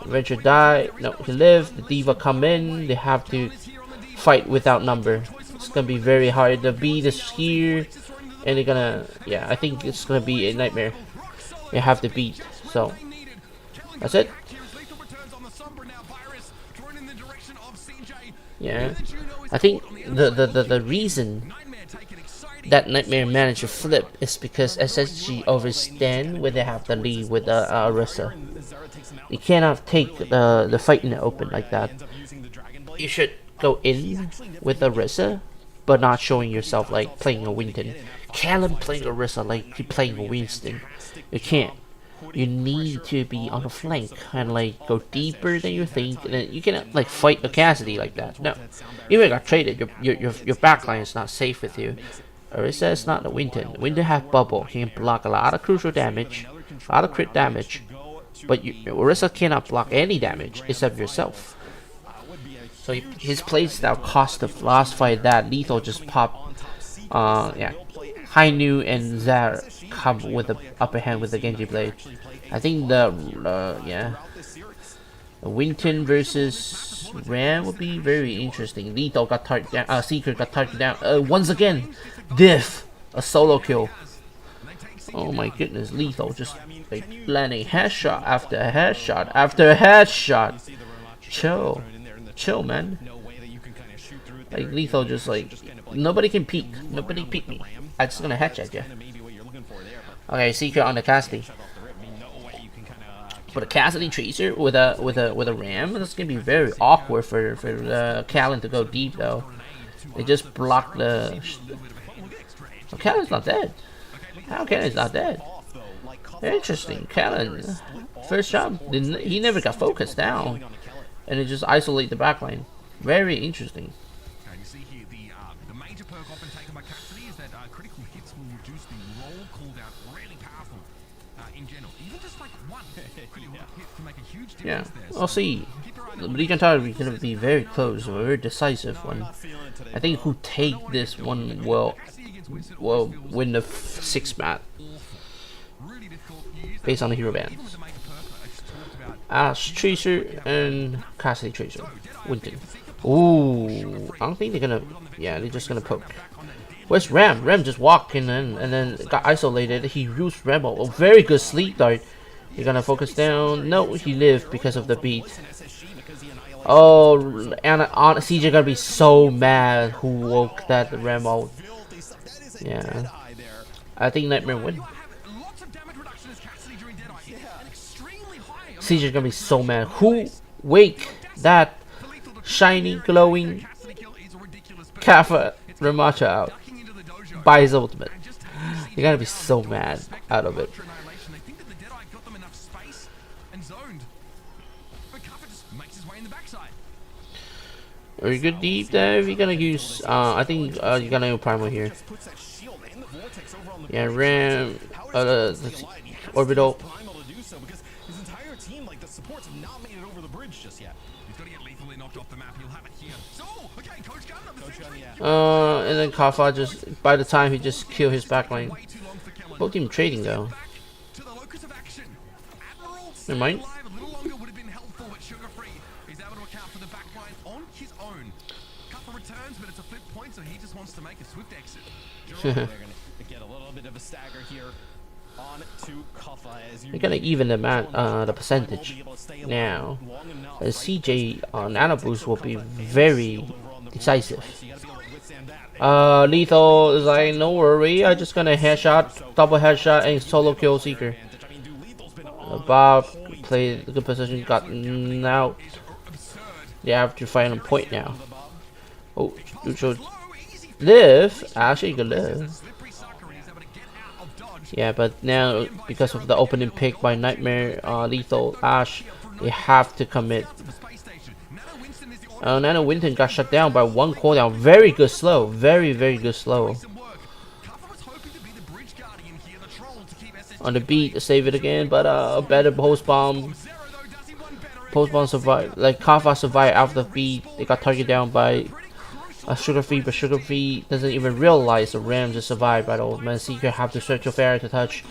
Venture die. No, he lived. The Diva come in. They have to fight without number. It's gonna be very hard. The beat is here. And they're gonna, yeah, I think it's gonna be a nightmare. They have to beat, so that's it. Yeah, I think the reason that Nightmare managed to flip is because SSG overstand when they have the lead with Orisa. You cannot take the fight in the open like that. You should go in with Orisa, but not showing yourself like playing a Winton. Callum playing Orisa like playing a Winston. You can't. You need to be on the flank and like go deeper than you think. And then you cannot like fight a Cassidy like that. No, even if I got traded, your backline is not safe with you. Orisa is not a Winton. Winton have bubble. He can block a lot of crucial damage, a lot of crit damage. But Orisa cannot block any damage except yourself. So his playstyle cost the last fight that Lethal just popped. Yeah. High New and Zar come with the upper hand with the Genji Blade. I think the Winton versus Ram would be very interesting. Lethal got targeted down. Secret got targeted down. Once again, Diff, a solo kill. Oh my goodness, Lethal just like landing headshot after a headshot after a headshot. Chill, man. Like Lethal just like nobody can peek. Nobody peek me. I'm just gonna headshot you. Okay, Secret on the Cassidy. But a Cassidy Tracer with a Ram, that's gonna be very awkward for Callan to go deep though. They just blocked the. Oh, Callan's not dead. How Callan's not dead? Interesting. Callan, first job, he never got focused down, and it just isolate the backline. Very interesting. Yeah, we'll see. The Legion Tower is going to be very close, a very decisive one. I think who take this one will win the 6th map based on the hero bands. Ash Tracer and Cassidy Tracer. Winton. Ooh, I don't think they're gonna. Yeah, they're just gonna poke. Where's Ram? Ram just walked in and then got isolated. He used Rebel. A very good sleep dart. You're gonna focus down. No, he lived because of the beat. Oh, and CJ gonna be so mad who woke that Ram out. Yeah, I think Nightmare win. CJ's gonna be so mad. Who wake that shiny, glowing Kappa Ramacha out by his ultimate? You're gonna be so mad out of it. Very good deep dive. You're gonna use. I think you're gonna use Primal here. Yeah, Ram. The orbital. And then Kafa just by the time he just killed his backline. Both team trading though. Never mind. on to Kuffa as you We're gonna even the percentage now. CJ Nano Boost will be very decisive. Lethal is like, no worry, I just gonna headshot, double headshot, and solo kill Seeker. Bob played the good position, got out. They have to find a point now. Oh, neutral. Live? Actually, you can live. Yeah, but now because of the opening pick by Nightmare, Lethal, Ash, they have to commit. Nano Winton got shut down by one cooldown. Very good slow. Very, very good slow. On the beat, save it again, but a better post bomb. Post bomb survived. Like Kaffa survived after the beat. They got targeted down by Sugar Free, but Sugar Free doesn't even realize the Ram just survived by the old man. Seeker have to search your fairy to touch.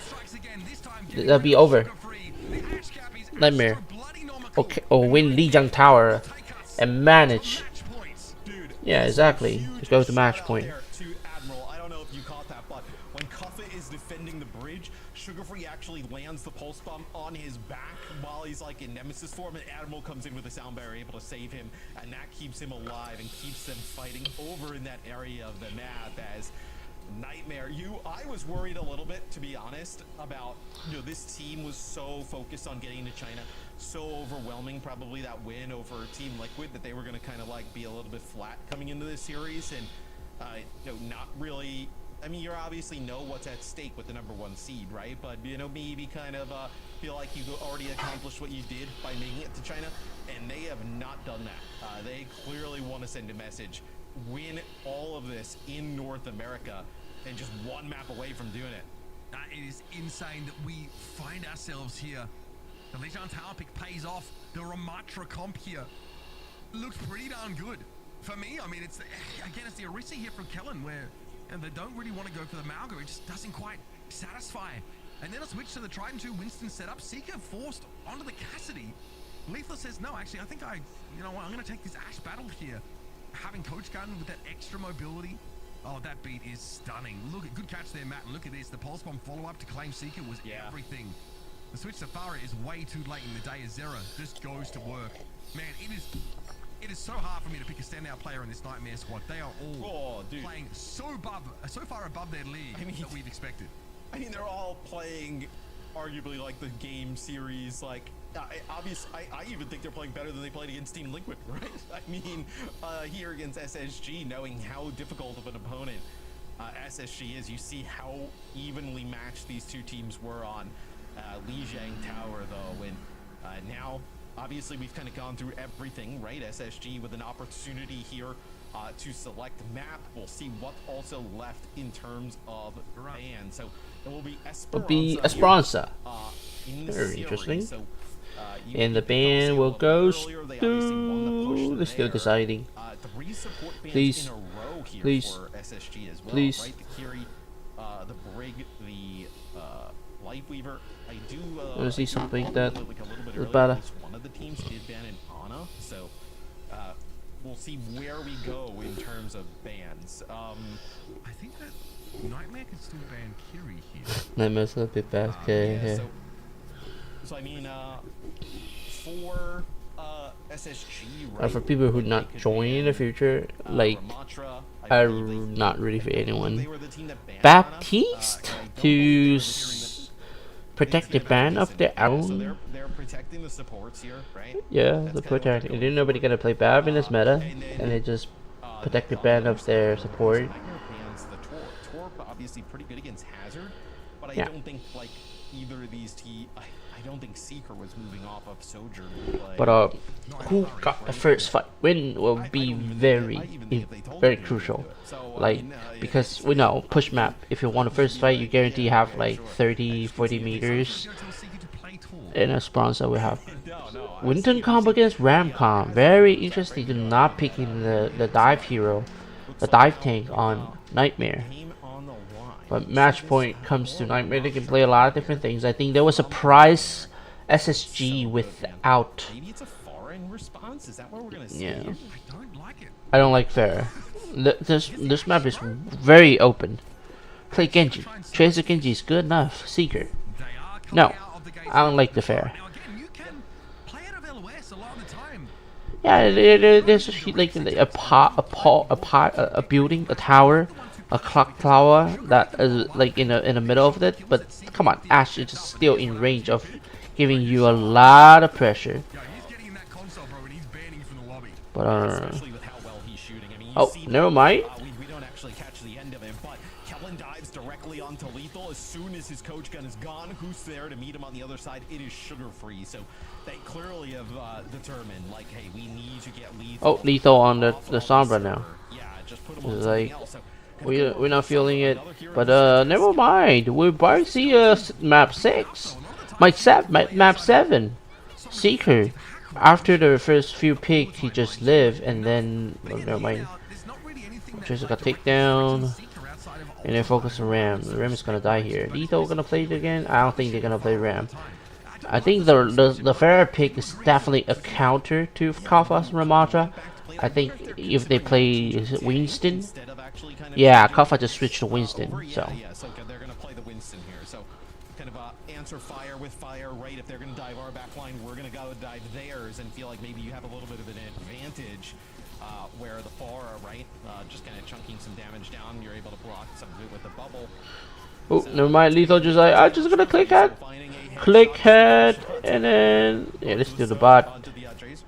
That'll be over. Nightmare. Okay, or win Lijiang Tower and manage. Yeah, exactly. To go to match point. I don't know if you caught that, but when Kuffa is defending the bridge, Sugar Free actually lands the pulse bomb on his back while he's like in Nemesis form, and Admiral comes in with a sound barrier, able to save him, and that keeps him alive and keeps them fighting over in that area of the map as Nightmare. I was worried a little bit, to be honest, about, this team was so focused on getting to China, so overwhelming, probably that win over Team Liquid, that they were going to kind of like be a little bit flat coming into this series, and not really. I mean, you obviously know what's at stake with the #1 seed, right? But maybe kind of feel like you already accomplished what you did by making it to China, and they have not done that. They clearly want to send a message: win all of this in North America, and just one map away from doing it. It is insane that we find ourselves here. The Lijiang Tower pick pays off. The Ramatra comp here looks pretty darn good. For me, I mean, it's the Orisa here from Kellen, where they don't really want to go for the Malgo. It just doesn't quite satisfy. And then a switch to the Trident 2 Winston setup. Seeker forced onto the Cassidy. Lethal says, no, actually, I think I'm going to take this Ash battle here. Having Coach Gun with that extra mobility. Oh, that beat is stunning. Look at, good catch there, Matt. And look at this. The Pulse Bomb follow-up to claim Seeker was everything. The switch to Farah is way too late in the day as Zera just goes to work. Man, it is so hard for me to pick a standout player in this Nightmare squad. They are all playing so far above their league that we've expected. I mean, they're all playing arguably like the game series. Like, I even think they're playing better than they played against Team Liquid, right? I mean, here against SSG, knowing how difficult of an opponent SSG is, you see how evenly matched these two teams were on Lijiang Tower, though. And now, obviously, we've kind of gone through everything, right? SSG with an opportunity here to select map. We'll see what's also left in terms of ban. So it will be Esperanza. Very series. interesting. So, and the ban will go to... They're still deciding. Please. Please. SSG as well, Please. right? The Kiri, the Brig, the Lightweaver. I do want to see something that like a little bit is earlier, better. at least one of the teams did ban an Ana, so we'll see where we go in terms of bans. I think that Nightmare can still ban Kiri here. Nightmare's a bit bad. Okay, yeah. So I mean, for SSG, right? For people who not join in the future, like, Ramatra, I'm not really for anyone. they were the team that banned Baptiste Ana. to protect the ban of their So own. they're protecting the supports here, right? Yeah, the protect. And then nobody gonna play Bab in this meta, and they just protect the ban of their support. Bans the Torp. Torp obviously pretty good against Hazard, but I Yeah. don't think like either of these I don't think Seeker was moving off of Sojourn. But who got the first fight win will be very crucial. Like, because we know push map. If you want a first fight, you guarantee you have like 30-40 meters. And Esperanza will have Winton combo against Ramcom. Very interesting to not picking the dive hero, the dive tank on Nightmare. But match point comes to Nightmare. They can play a lot of different things. I think there was a surprise SSG without. Maybe it's a foreign response. Is that what we're gonna see? Yeah. Here? I don't like it. I don't like fair. This map is very open. Play Genji. Tracer Genji is good enough. Seeker. They are coming No, out of the gates. I don't like the fair. Now again, you can play out of LOS a lot of the time. Yeah, there's like a building, a tower, a clock tower that is like in the middle of it. But come on, Ash is still in range of giving you a lot of pressure. Yeah, he's getting in that console, bro, and he's banning from the lobby. But Especially with how well he's shooting. I mean, you oh, see never mind. we don't actually catch the end of it, but Kellen dives directly onto Lethal as soon as his coach gun is gone. Who's there to meet him on the other side? It is Sugar Free. So they clearly have determined, like, hey, we need to get Lethal. Oh, Lethal on the Sombra now. Yeah, just put him It's on something like else. So, we're not feeling it. But never mind. We're about to see map 6. Map 7. Seeker. After the first few picks, he just lived, and then never mind. Tracer got takedown, and then focus on Ram. The Ram is gonna die here. Lethal gonna play it again? I don't think they're gonna play Ram. I think the fair pick is definitely a counter to Kafa's Ramatra. I think if they play Winston, instead of actually kind of yeah, Kafa just switched to Winston. So yeah, so they're going to play the Winston here. So kind of answer fire with fire, right? If they're going to dive our back line, we're going to go dive theirs and feel like maybe you have a little bit of an advantage where the far, right, just kind of chunking some damage down, you're able to block some of it with the bubble. oh, never mind. Lethal just like I'm just gonna click head, and then yeah, let's do the bot. Onto the Jays.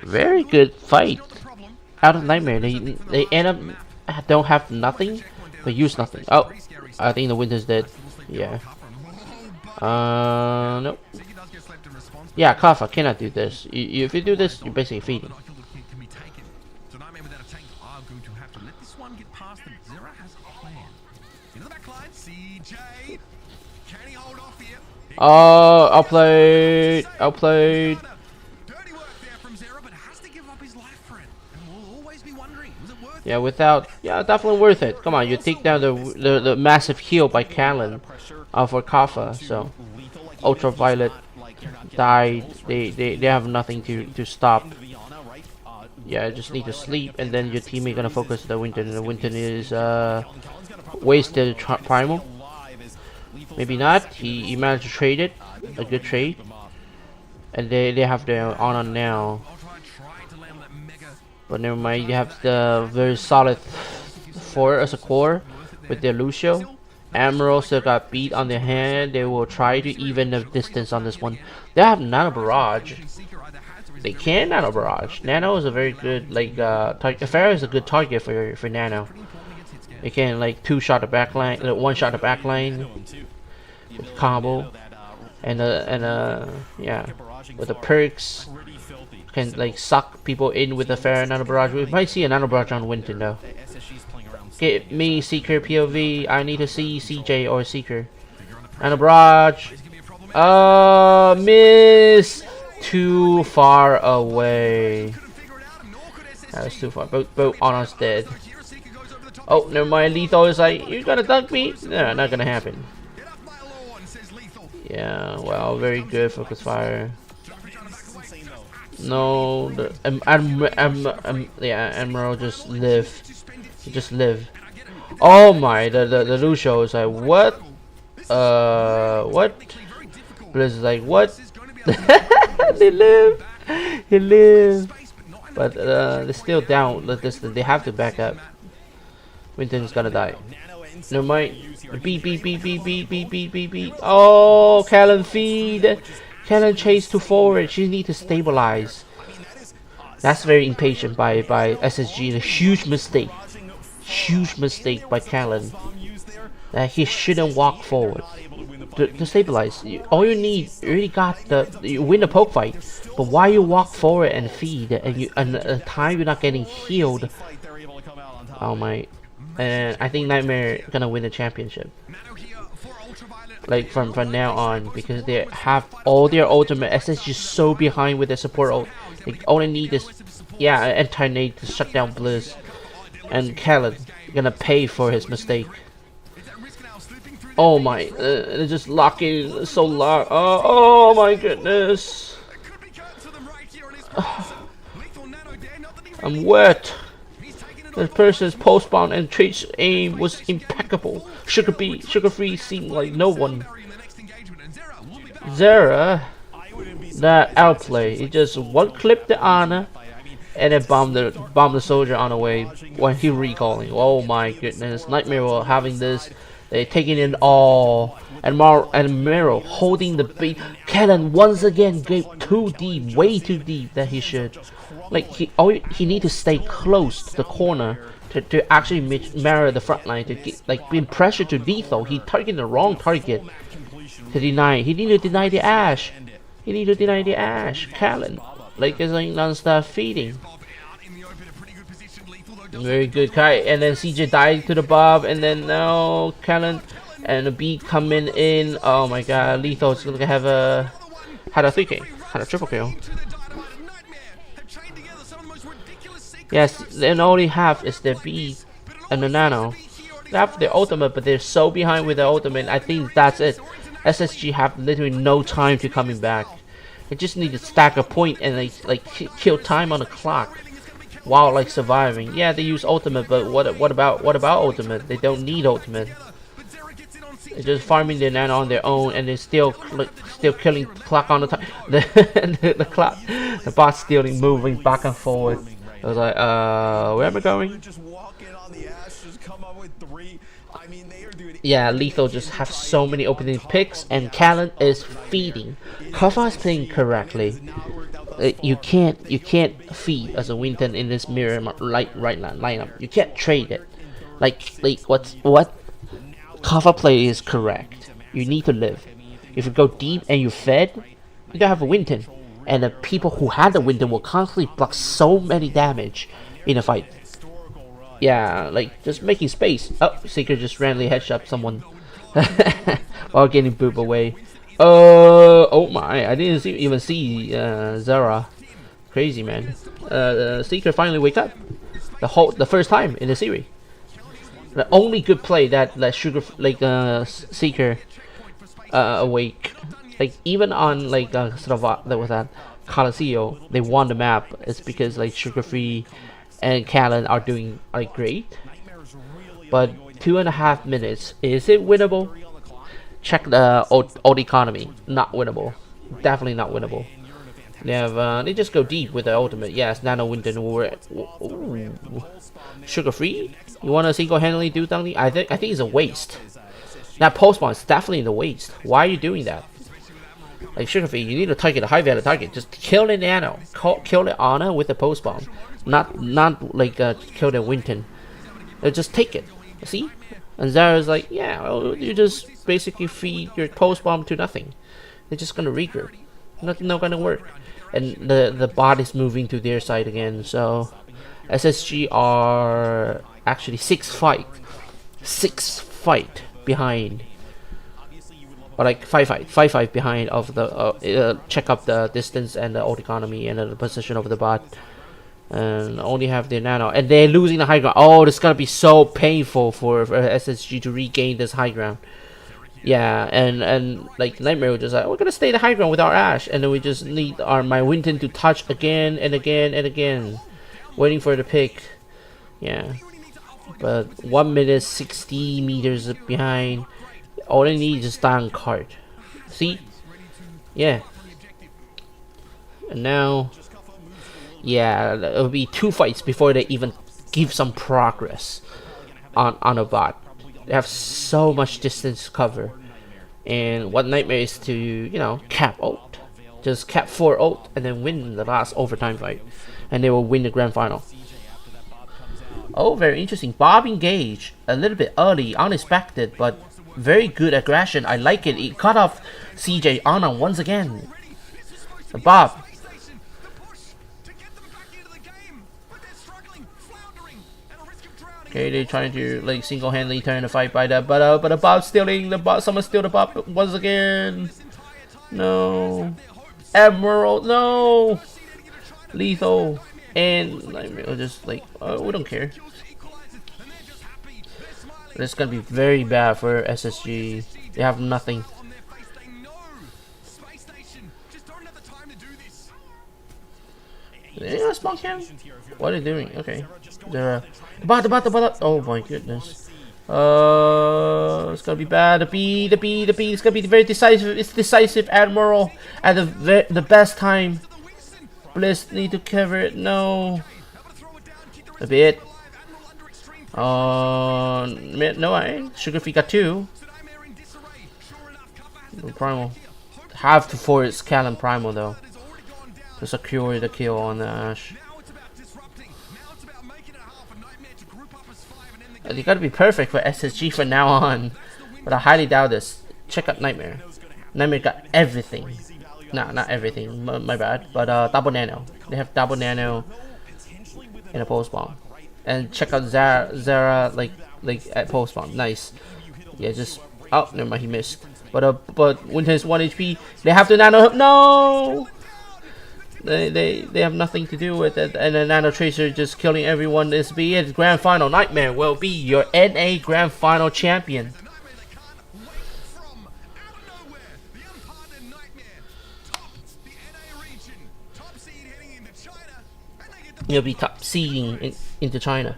Very good fight. Out of Nightmare, they end up don't have nothing, but use nothing. Oh, I think the Winter's dead. Yeah. Nope. Yeah, Kafa cannot do this. If you do this, you're basically feeding. So Nightmare without a tank are going to have to let this one get past them. Zera has a plan. Into the back line, CJ. Can he hold off here? Outplayed. Dirty work there from Zera, but has to give up his life for it. And we'll always be wondering, was it worth it? Yeah, definitely worth it. Come on, you take down the massive heal by Callan for Kafa. So Ultraviolet died. They have nothing to stop. Yeah, just need to sleep, and then your teammate gonna focus the Winton, and the Winton is wasted primal. Maybe not. He managed to trade it, a good trade, and they have their honor now. But never mind. You have the very solid 4 as a core with their Lucio. Emerald still got beat on their hand. They will try to even the distance on this one. They have Nano Barrage. They can Nano Barrage. Nano is a very good like target. Pharah is a good target for Nano. They can like 2-shot the backline, 1-shot the backline with combo, and yeah, with the perks can like suck people in with the Pharah Nano Barrage. We might see a Nano Barrage on Winton though. Get me Seeker POV. I need to see CJ or Seeker. Nano Barrage. Miss. Too far away. That's too far. Both on us dead. Oh, never mind. Lethal is like, you gonna dunk me? No, not gonna happen. Yeah, well, very good focus fire. No, the yeah, Emerald just live. Just live. Oh my, the Lucio is like, what? What? Blizz is like, what? They live. He live. But they're still down. They have to back up. Winton's gonna die. No mind. Beat. Oh, Callan feed. Callan chase to forward. She need to stabilize. That's very impatient by SSG. A huge mistake. Huge mistake by Callan. That he shouldn't walk forward. To stabilize, all you need, you already got you win the poke fight, but why you walk forward and feed, and the time you're not getting healed. Oh my, and I think Nightmare gonna win the championship. Like from now on, because they have all their ultimate. SSG is so behind with their support ult. They only need this, yeah, anti-nade to shut down Blizz, and Callan gonna pay for his mistake. Oh my, they're just locking, so lock. Oh my goodness. I'm wet. This person's post-spawn and Trace aim was impeccable. Sugar Free seemed like no one. Zera, that outplay. He just one clip the Ana, and then bomb the soldier on the way when he recalling. Oh my goodness, Nightmare were having this. They're taking it all, and Mero holding the beat. Kellen once again gave too deep, way too deep that he should. Like he need to stay close to the corner to actually mirror the front line to get, like being pressure to lethal. He targeted the wrong target to deny. He need to deny the Ash. He need to deny the Ash. Kellen, like is like non-stop feeding. Very good Kai, and then CJ died to the Bob, and then now Kellen and the beat coming in. Oh my god, Lethal's gonna have had a 3K, had a triple kill. Yes, then only half is the beat and the nano. They have their ultimate, but they're so behind with the ultimate. I think that's it. SSG have literally no time to coming back. They just need to stack a point and like kill time on the clock while like surviving. Yeah, they use ultimate, but what about ultimate? They don't need ultimate. They're just farming their nano on their own, and they're still killing clock on the time. The clock, the bot stealing, moving back and forward. I was like, where am I going? Yeah, Lethal just have so many opening picks, and Callan is feeding. Kava is playing correctly. You can't feed as a Winton in this mirror right lineup. You can't trade it. Like what Kava play is correct. You need to live. If you go deep and you fed, you don't have a Winton. And the people who had the Winton will constantly block so many damage in a fight. Yeah, like just making space. Oh, Seeker just randomly headshot someone while getting booped away. Oh my! I didn't even see Zara. Crazy man. Seeker finally wake up. The first time in the series. The only good play that Seeker awake. Like even on like sort of that was that Coliseum, they won the map. It's because like Sugar Free and Callan are doing like great. But 2.5 minutes, is it winnable? Check the old economy. Not winnable. Definitely not winnable. They have they just go deep with the ultimate. Yes, Nano Winton will Sugar Free. You want to single-handedly do something? I think it's a waste. That post bomb is definitely the waste. Why are you doing that? Like Sugar Free, you need to target a high value target. Just kill the Nano, kill the Ana with the post bomb. Not like kill the Winton. Just take it. See? And Zara's like, yeah, well, you just basically feed your post bomb to nothing. They're just gonna regroup. Not gonna work. And the bot is moving to their side again. So SSG are actually 6 fight behind. Or like 5 fight behind of the check up the distance and the old economy and the position of the bot, and only have their nano, and they're losing the high ground. Oh, this is gonna be so painful for SSG to regain this high ground. Yeah, and like Nightmare was just like, we're gonna stay the high ground with our Ash, and then we just need my Winton to touch again and again and again, waiting for the pick. Yeah, but 1 minute 60 meters behind. All they need is die on card. See? Yeah. And now, yeah, it'll be 2 fights before they even give some progress on a bot. They have so much distance to cover, and what Nightmare is to, you know, cap ult. Just cap 4 ult and then win the last overtime fight, and they will win the grand final. Oh, very interesting. Bob engaged a little bit early, unexpected, but very good aggression. I like it. It cut off CJ Ana once again. Bob. Okay, they're trying to like single-handedly turn the fight by that, but the Bob stealing the Bob. Someone steal the Bob once again. No, Emerald. No, Lethal and just like we don't care. It's gonna be very bad for SSG. They have nothing. They spawn cam? What are they doing? Okay. They're the bot. Oh my goodness. It's gonna be bad. The B. It's gonna be very decisive. It's decisive, Admiral, at the best time. Bliss need to cover it. No, a bit. No, I ain't. Sugar Free got 2. Primal. Have to force Callum Primal though to secure the kill on the Ash. You gotta be perfect for SSG from now on, but I highly doubt this. Check out Nightmare. Nightmare got everything. Nah, not everything. My bad. But double nano. They have double nano in a post bomb. And check out Zara like at post bomb. Nice. Yeah, just never mind. He missed. But Winter's 1 HP. They have to nano. No. They have nothing to do with it, and the Nano Tracer just killing everyone. This be it. Grand Final. Nightmare will be your NA Grand Final champion. He'll be top seeding into China.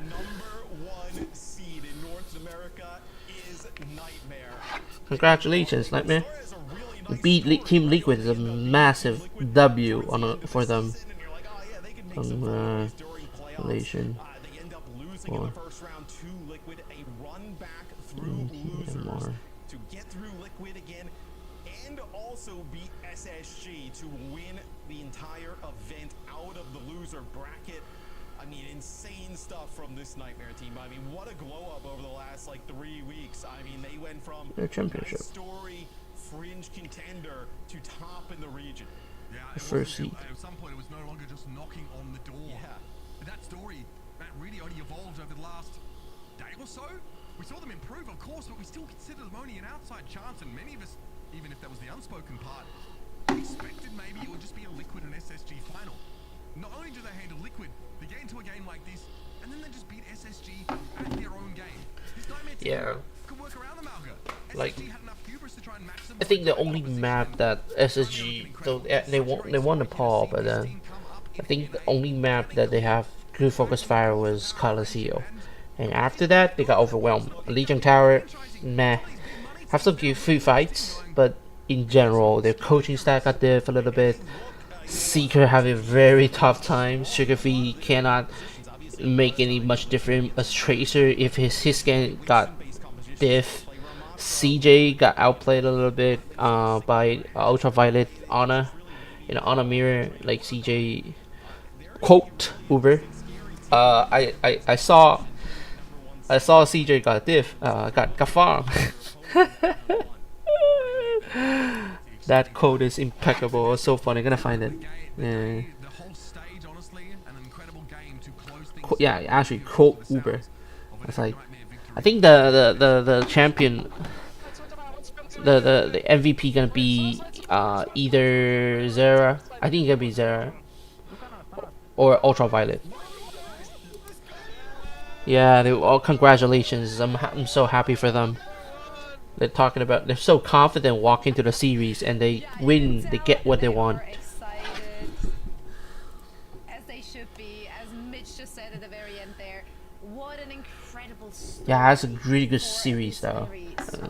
Congratulations, Nightmare. Beat Team Liquid is a massive W for them. Relation for NTMR. To get through Liquid again and also beat SSG to win the entire event out of the loser bracket. I mean, insane stuff from this Nightmare team. I mean, what a glow up over the last like 3 weeks. I mean, they went from their championship story fringe contender to top in the region. Yeah, first seed. At some point, it was no longer just knocking on the door. Yeah. But that story, that really only evolved over the last day or so. We saw them improve, of course, but we still consider them only an outside chance. And many of us, even if that was the unspoken part, expected maybe it would just be a Liquid and SSG final. Not only do they handle Liquid, they get into a game like this, and then they just beat SSG at their own game. This Nightmare team could work around the Malga. Like, SSG had enough hubris to try and match them. I think the only map that SSG, though they won the Paul, but I think the only map that they have good focus fire was Coliseum, and after that they got overwhelmed. Legion Tower, meh. Have some good free fights, but in general their coaching stack got diff a little bit. Seeker have a very tough time. Sugar Free cannot make any much difference as Tracer if his scan got diff. CJ got outplayed a little bit by Ultraviolet Ana in an Ana mirror, like CJ quote Uber. I saw CJ got diff, got farm. That code is impeccable. It's so funny. I'm gonna find it. Yeah. Yeah, actually quote Uber. It's like, I think the champion, the MVP gonna be either Zera. I think it's gonna be Zera or Ultraviolet. Yeah, they all congratulations. I'm so happy for them. They're talking about, they're so confident walking into the series and they win, they get what they want. As they should be, as Mitch just said at the very end there. What an incredible story. Yeah, that's a really good series though.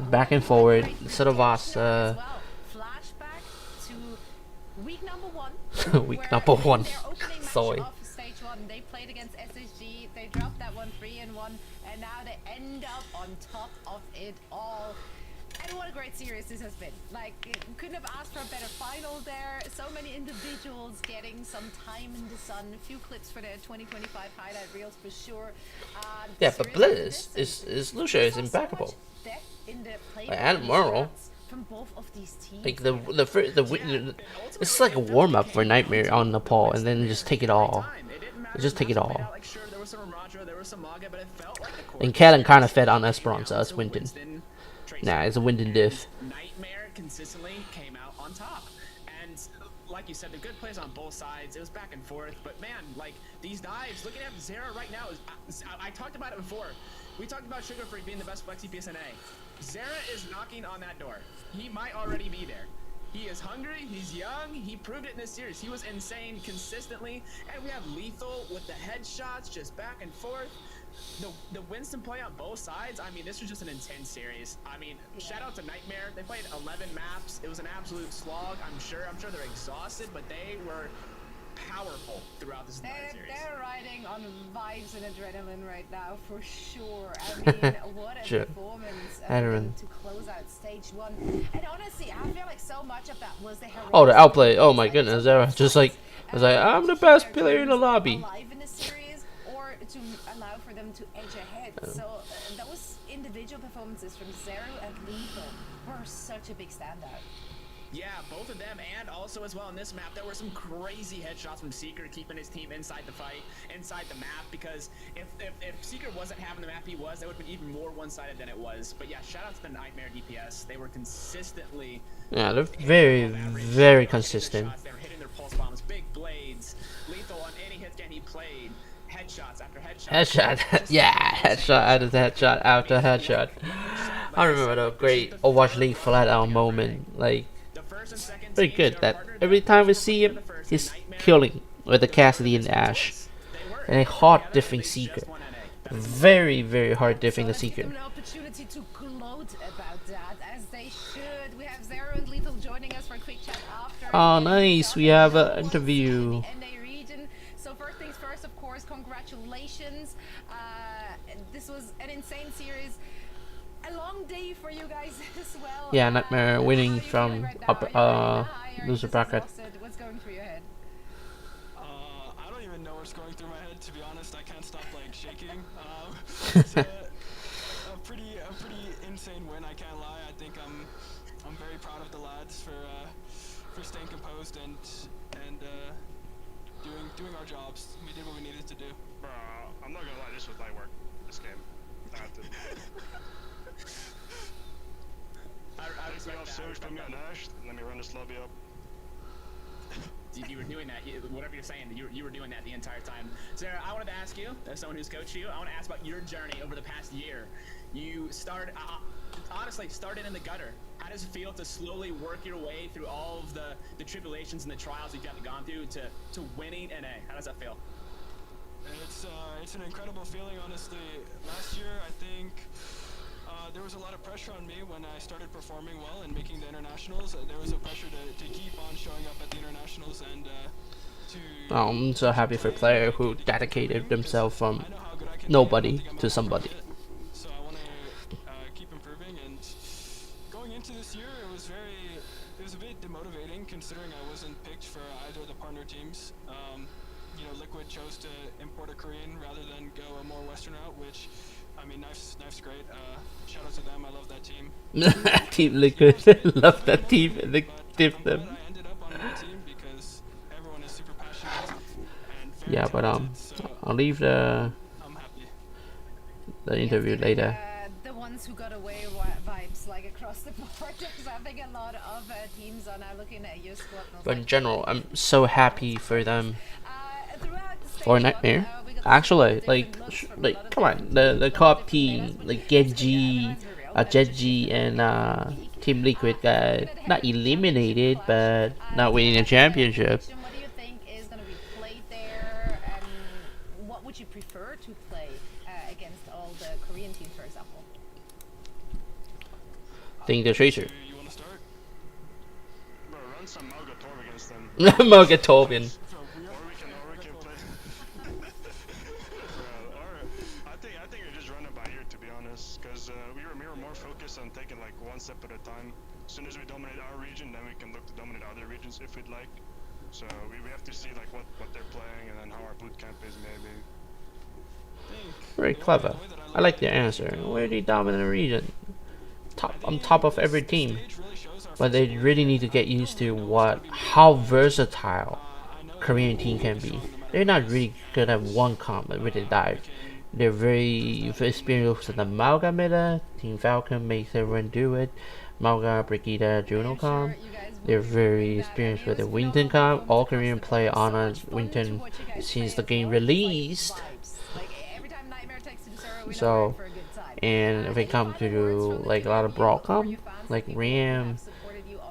Back and forward, sort of us. Flashback to week number 1. Week number 1. Sorry. Stage 1, they played against SSG. They dropped that one 3-1, and now they end up on top of it all. And what a great series this has been. Like, couldn't have asked for a better final there. So many individuals getting some time in the sun. A few clips for their 2025 highlight reels for sure. Yeah, but Bliss is Lucia is impeccable. Like Admiral. From both of these teams. Like it's like a warm up for Nightmare on Nepal, and then just take it all. Just take it all. And Callan kind of fed on Esperanza as Winton. Nah, it's a Winton diff. Nightmare consistently came out on top, and like you said, the good plays on both sides. It was back and forth, but man, like these dives. Looking at Zera right now is I talked about it before. We talked about Sugar Free being the best flexi PSNA. Zera is knocking on that door. He might already be there. He is hungry, he's young, he proved it in this series. He was insane consistently, and we have Lethal with the headshots just back and forth. the Winston play on both sides, I mean, this was just an intense series. I mean, shout out to Nightmare. They played 11 maps. It was an absolute slog. I'm sure they're exhausted, but they were powerful throughout this entire series. They're riding on vibes and adrenaline right now, for sure. I mean, what a Sure. performance Adrenaline. to close out stage 1. And honestly, I feel like so much of that was the heroics. Oh, the outplay. Oh my goodness. They were just like, I was like, I'm the best player in the lobby. Alive in the series, or to allow for them to edge ahead. So those individual performances from Zero and Lethal were such a big standout. Yeah, both of them, and also as well in this map, there were some crazy headshots from Seeker keeping his team inside the fight, inside the map, because if Seeker wasn't having the map he was, that would have been even more one-sided than it was. But yeah, shout out to the Nightmare DPS. They were consistently... Yeah, they're very consistent. They were hitting their pulse bombs, big blades, Lethal on any hit scan he played, headshots after headshots. Headshot. Yeah, headshot after headshot after headshot. I remember the great Overwatch League flat out moment. Like, very good that every time we see him, he's killing with the Cassidy and Ash. And a hard diffing Seeker. Very hard diffing the Seeker. An opportunity to gloat about that, as they should. We have Zero and Lethal joining us for a quick chat after. Oh, nice. We have an interview. NA region. So first things first, of course, congratulations. This was an insane series. A long day for you guys as well. Yeah, Nightmare winning How are you feeling from right now? up Are you high? Are you loser just bracket. exhausted? What's going through your head? I don't even know what's going through my head, to be honest. I can't stop like shaking. It's a pretty insane win. I can't lie. I think I'm very proud of the lads for staying composed and doing our jobs. We did what we needed to do. I'm not gonna lie, this was light work. This game. I have to. I Take me off Surge, put me on Ash, let me run this lobby up. You were doing that, whatever you're saying, you were doing that the entire time. Sarah, I wanted to ask you, as someone who's coached you, I want to ask about your journey over the past year. You started, honestly, started in the gutter. How does it feel to slowly work your way through all of the tribulations and the trials you've gone through to winning NA? How does that feel? It's an incredible feeling, honestly. Last year, I think there was a lot of pressure on me when I started performing well and making the internationals. There was a pressure to keep on showing up at the internationals and to. I'm so happy for a player who dedicated themselves from I know how good I can be, nobody I don't think I'm to gonna somebody. fit. So I want to keep improving. And going into this year, it was a bit demotivating considering I wasn't picked for either of the partner teams. You know, Liquid chose to import a Korean rather than go a more Western route, which, I mean, Knife's great. Shout out to them. I love that team. Team Liquid. Love that team. And they tip But them. I ended up on one team because everyone is super passionate and very Yeah, but talented, so I'll leave the I'm happy. interview later. The ones who got away vibes like across the board. Because I think a lot of teams are now looking at your squad. and But in like, general, I'm so happy for them. throughout the stage For one, Nightmare. we got Actually, different like, looks from a lot like, of come on, different the co-op different team, players. like But Genji, let's be real, let's Genji and Team Liquid got not eliminated, but not winning a championship. What do you think is going to be played there, and what would you prefer to play against all the Korean teams, for example? Think the Tracer. You want to start? Bro, run some Malga Torv against them. Morgan Tobin. Or we can play. Bro, or I think we just run it by ear, to be honest, because we were more focused on taking like one step at a time. As soon as we dominate our region, then we can look to dominate other regions if we'd like. So we have to see like what they're playing and then how our boot camp is maybe. Very clever. I like the answer. We're the dominant region. On top of every team. But they really need to get used to how versatile Korean team can be. They're not really good at one comp and really dive. They're very experienced in the Malga meta. Team Falcon makes everyone do it. Malga, Brigida, Juno comp. They're very experienced with the Winton comp. All Korean play on a Winton since the game released. So, and if it comes to like a lot of broad comp, like Ram,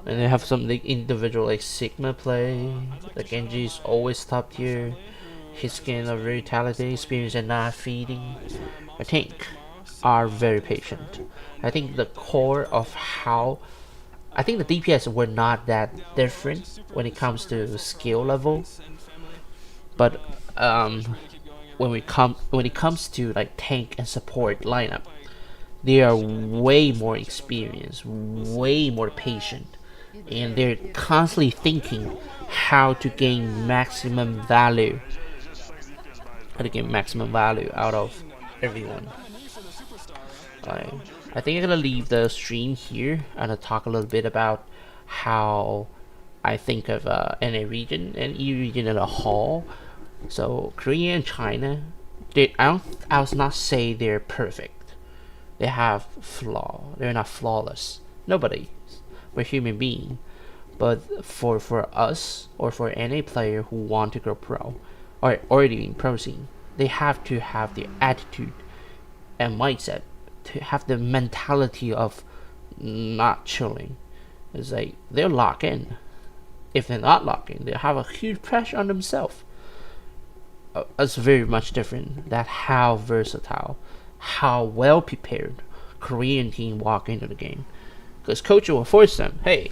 and they have some like individual like Sigma play. Like Genji's always top tier. his skin of vitality, experience, and not feeding, I think, are very patient. I think the core of how I think the DPS were not that different when it comes to skill level, but when it comes to like tank and support lineup, they are way more experienced, way more patient, and they're constantly thinking how to gain maximum value, out of everyone. I think I'm gonna leave the stream here and I'll talk a little bit about how I think of NA region and EU region as a whole. So Korea and China, I will not say they're perfect. They have flaw. They're not flawless. Nobody. We're human beings. But for us or for any player who want to go pro or already in pro scene, they have to have the attitude and mindset to have the mentality of not chilling. It's like they'll lock in. If they're not locking, they have a huge pressure on themselves. It's very much different. That how versatile, how well prepared Korean team walk into the game. Because coach will force them, hey,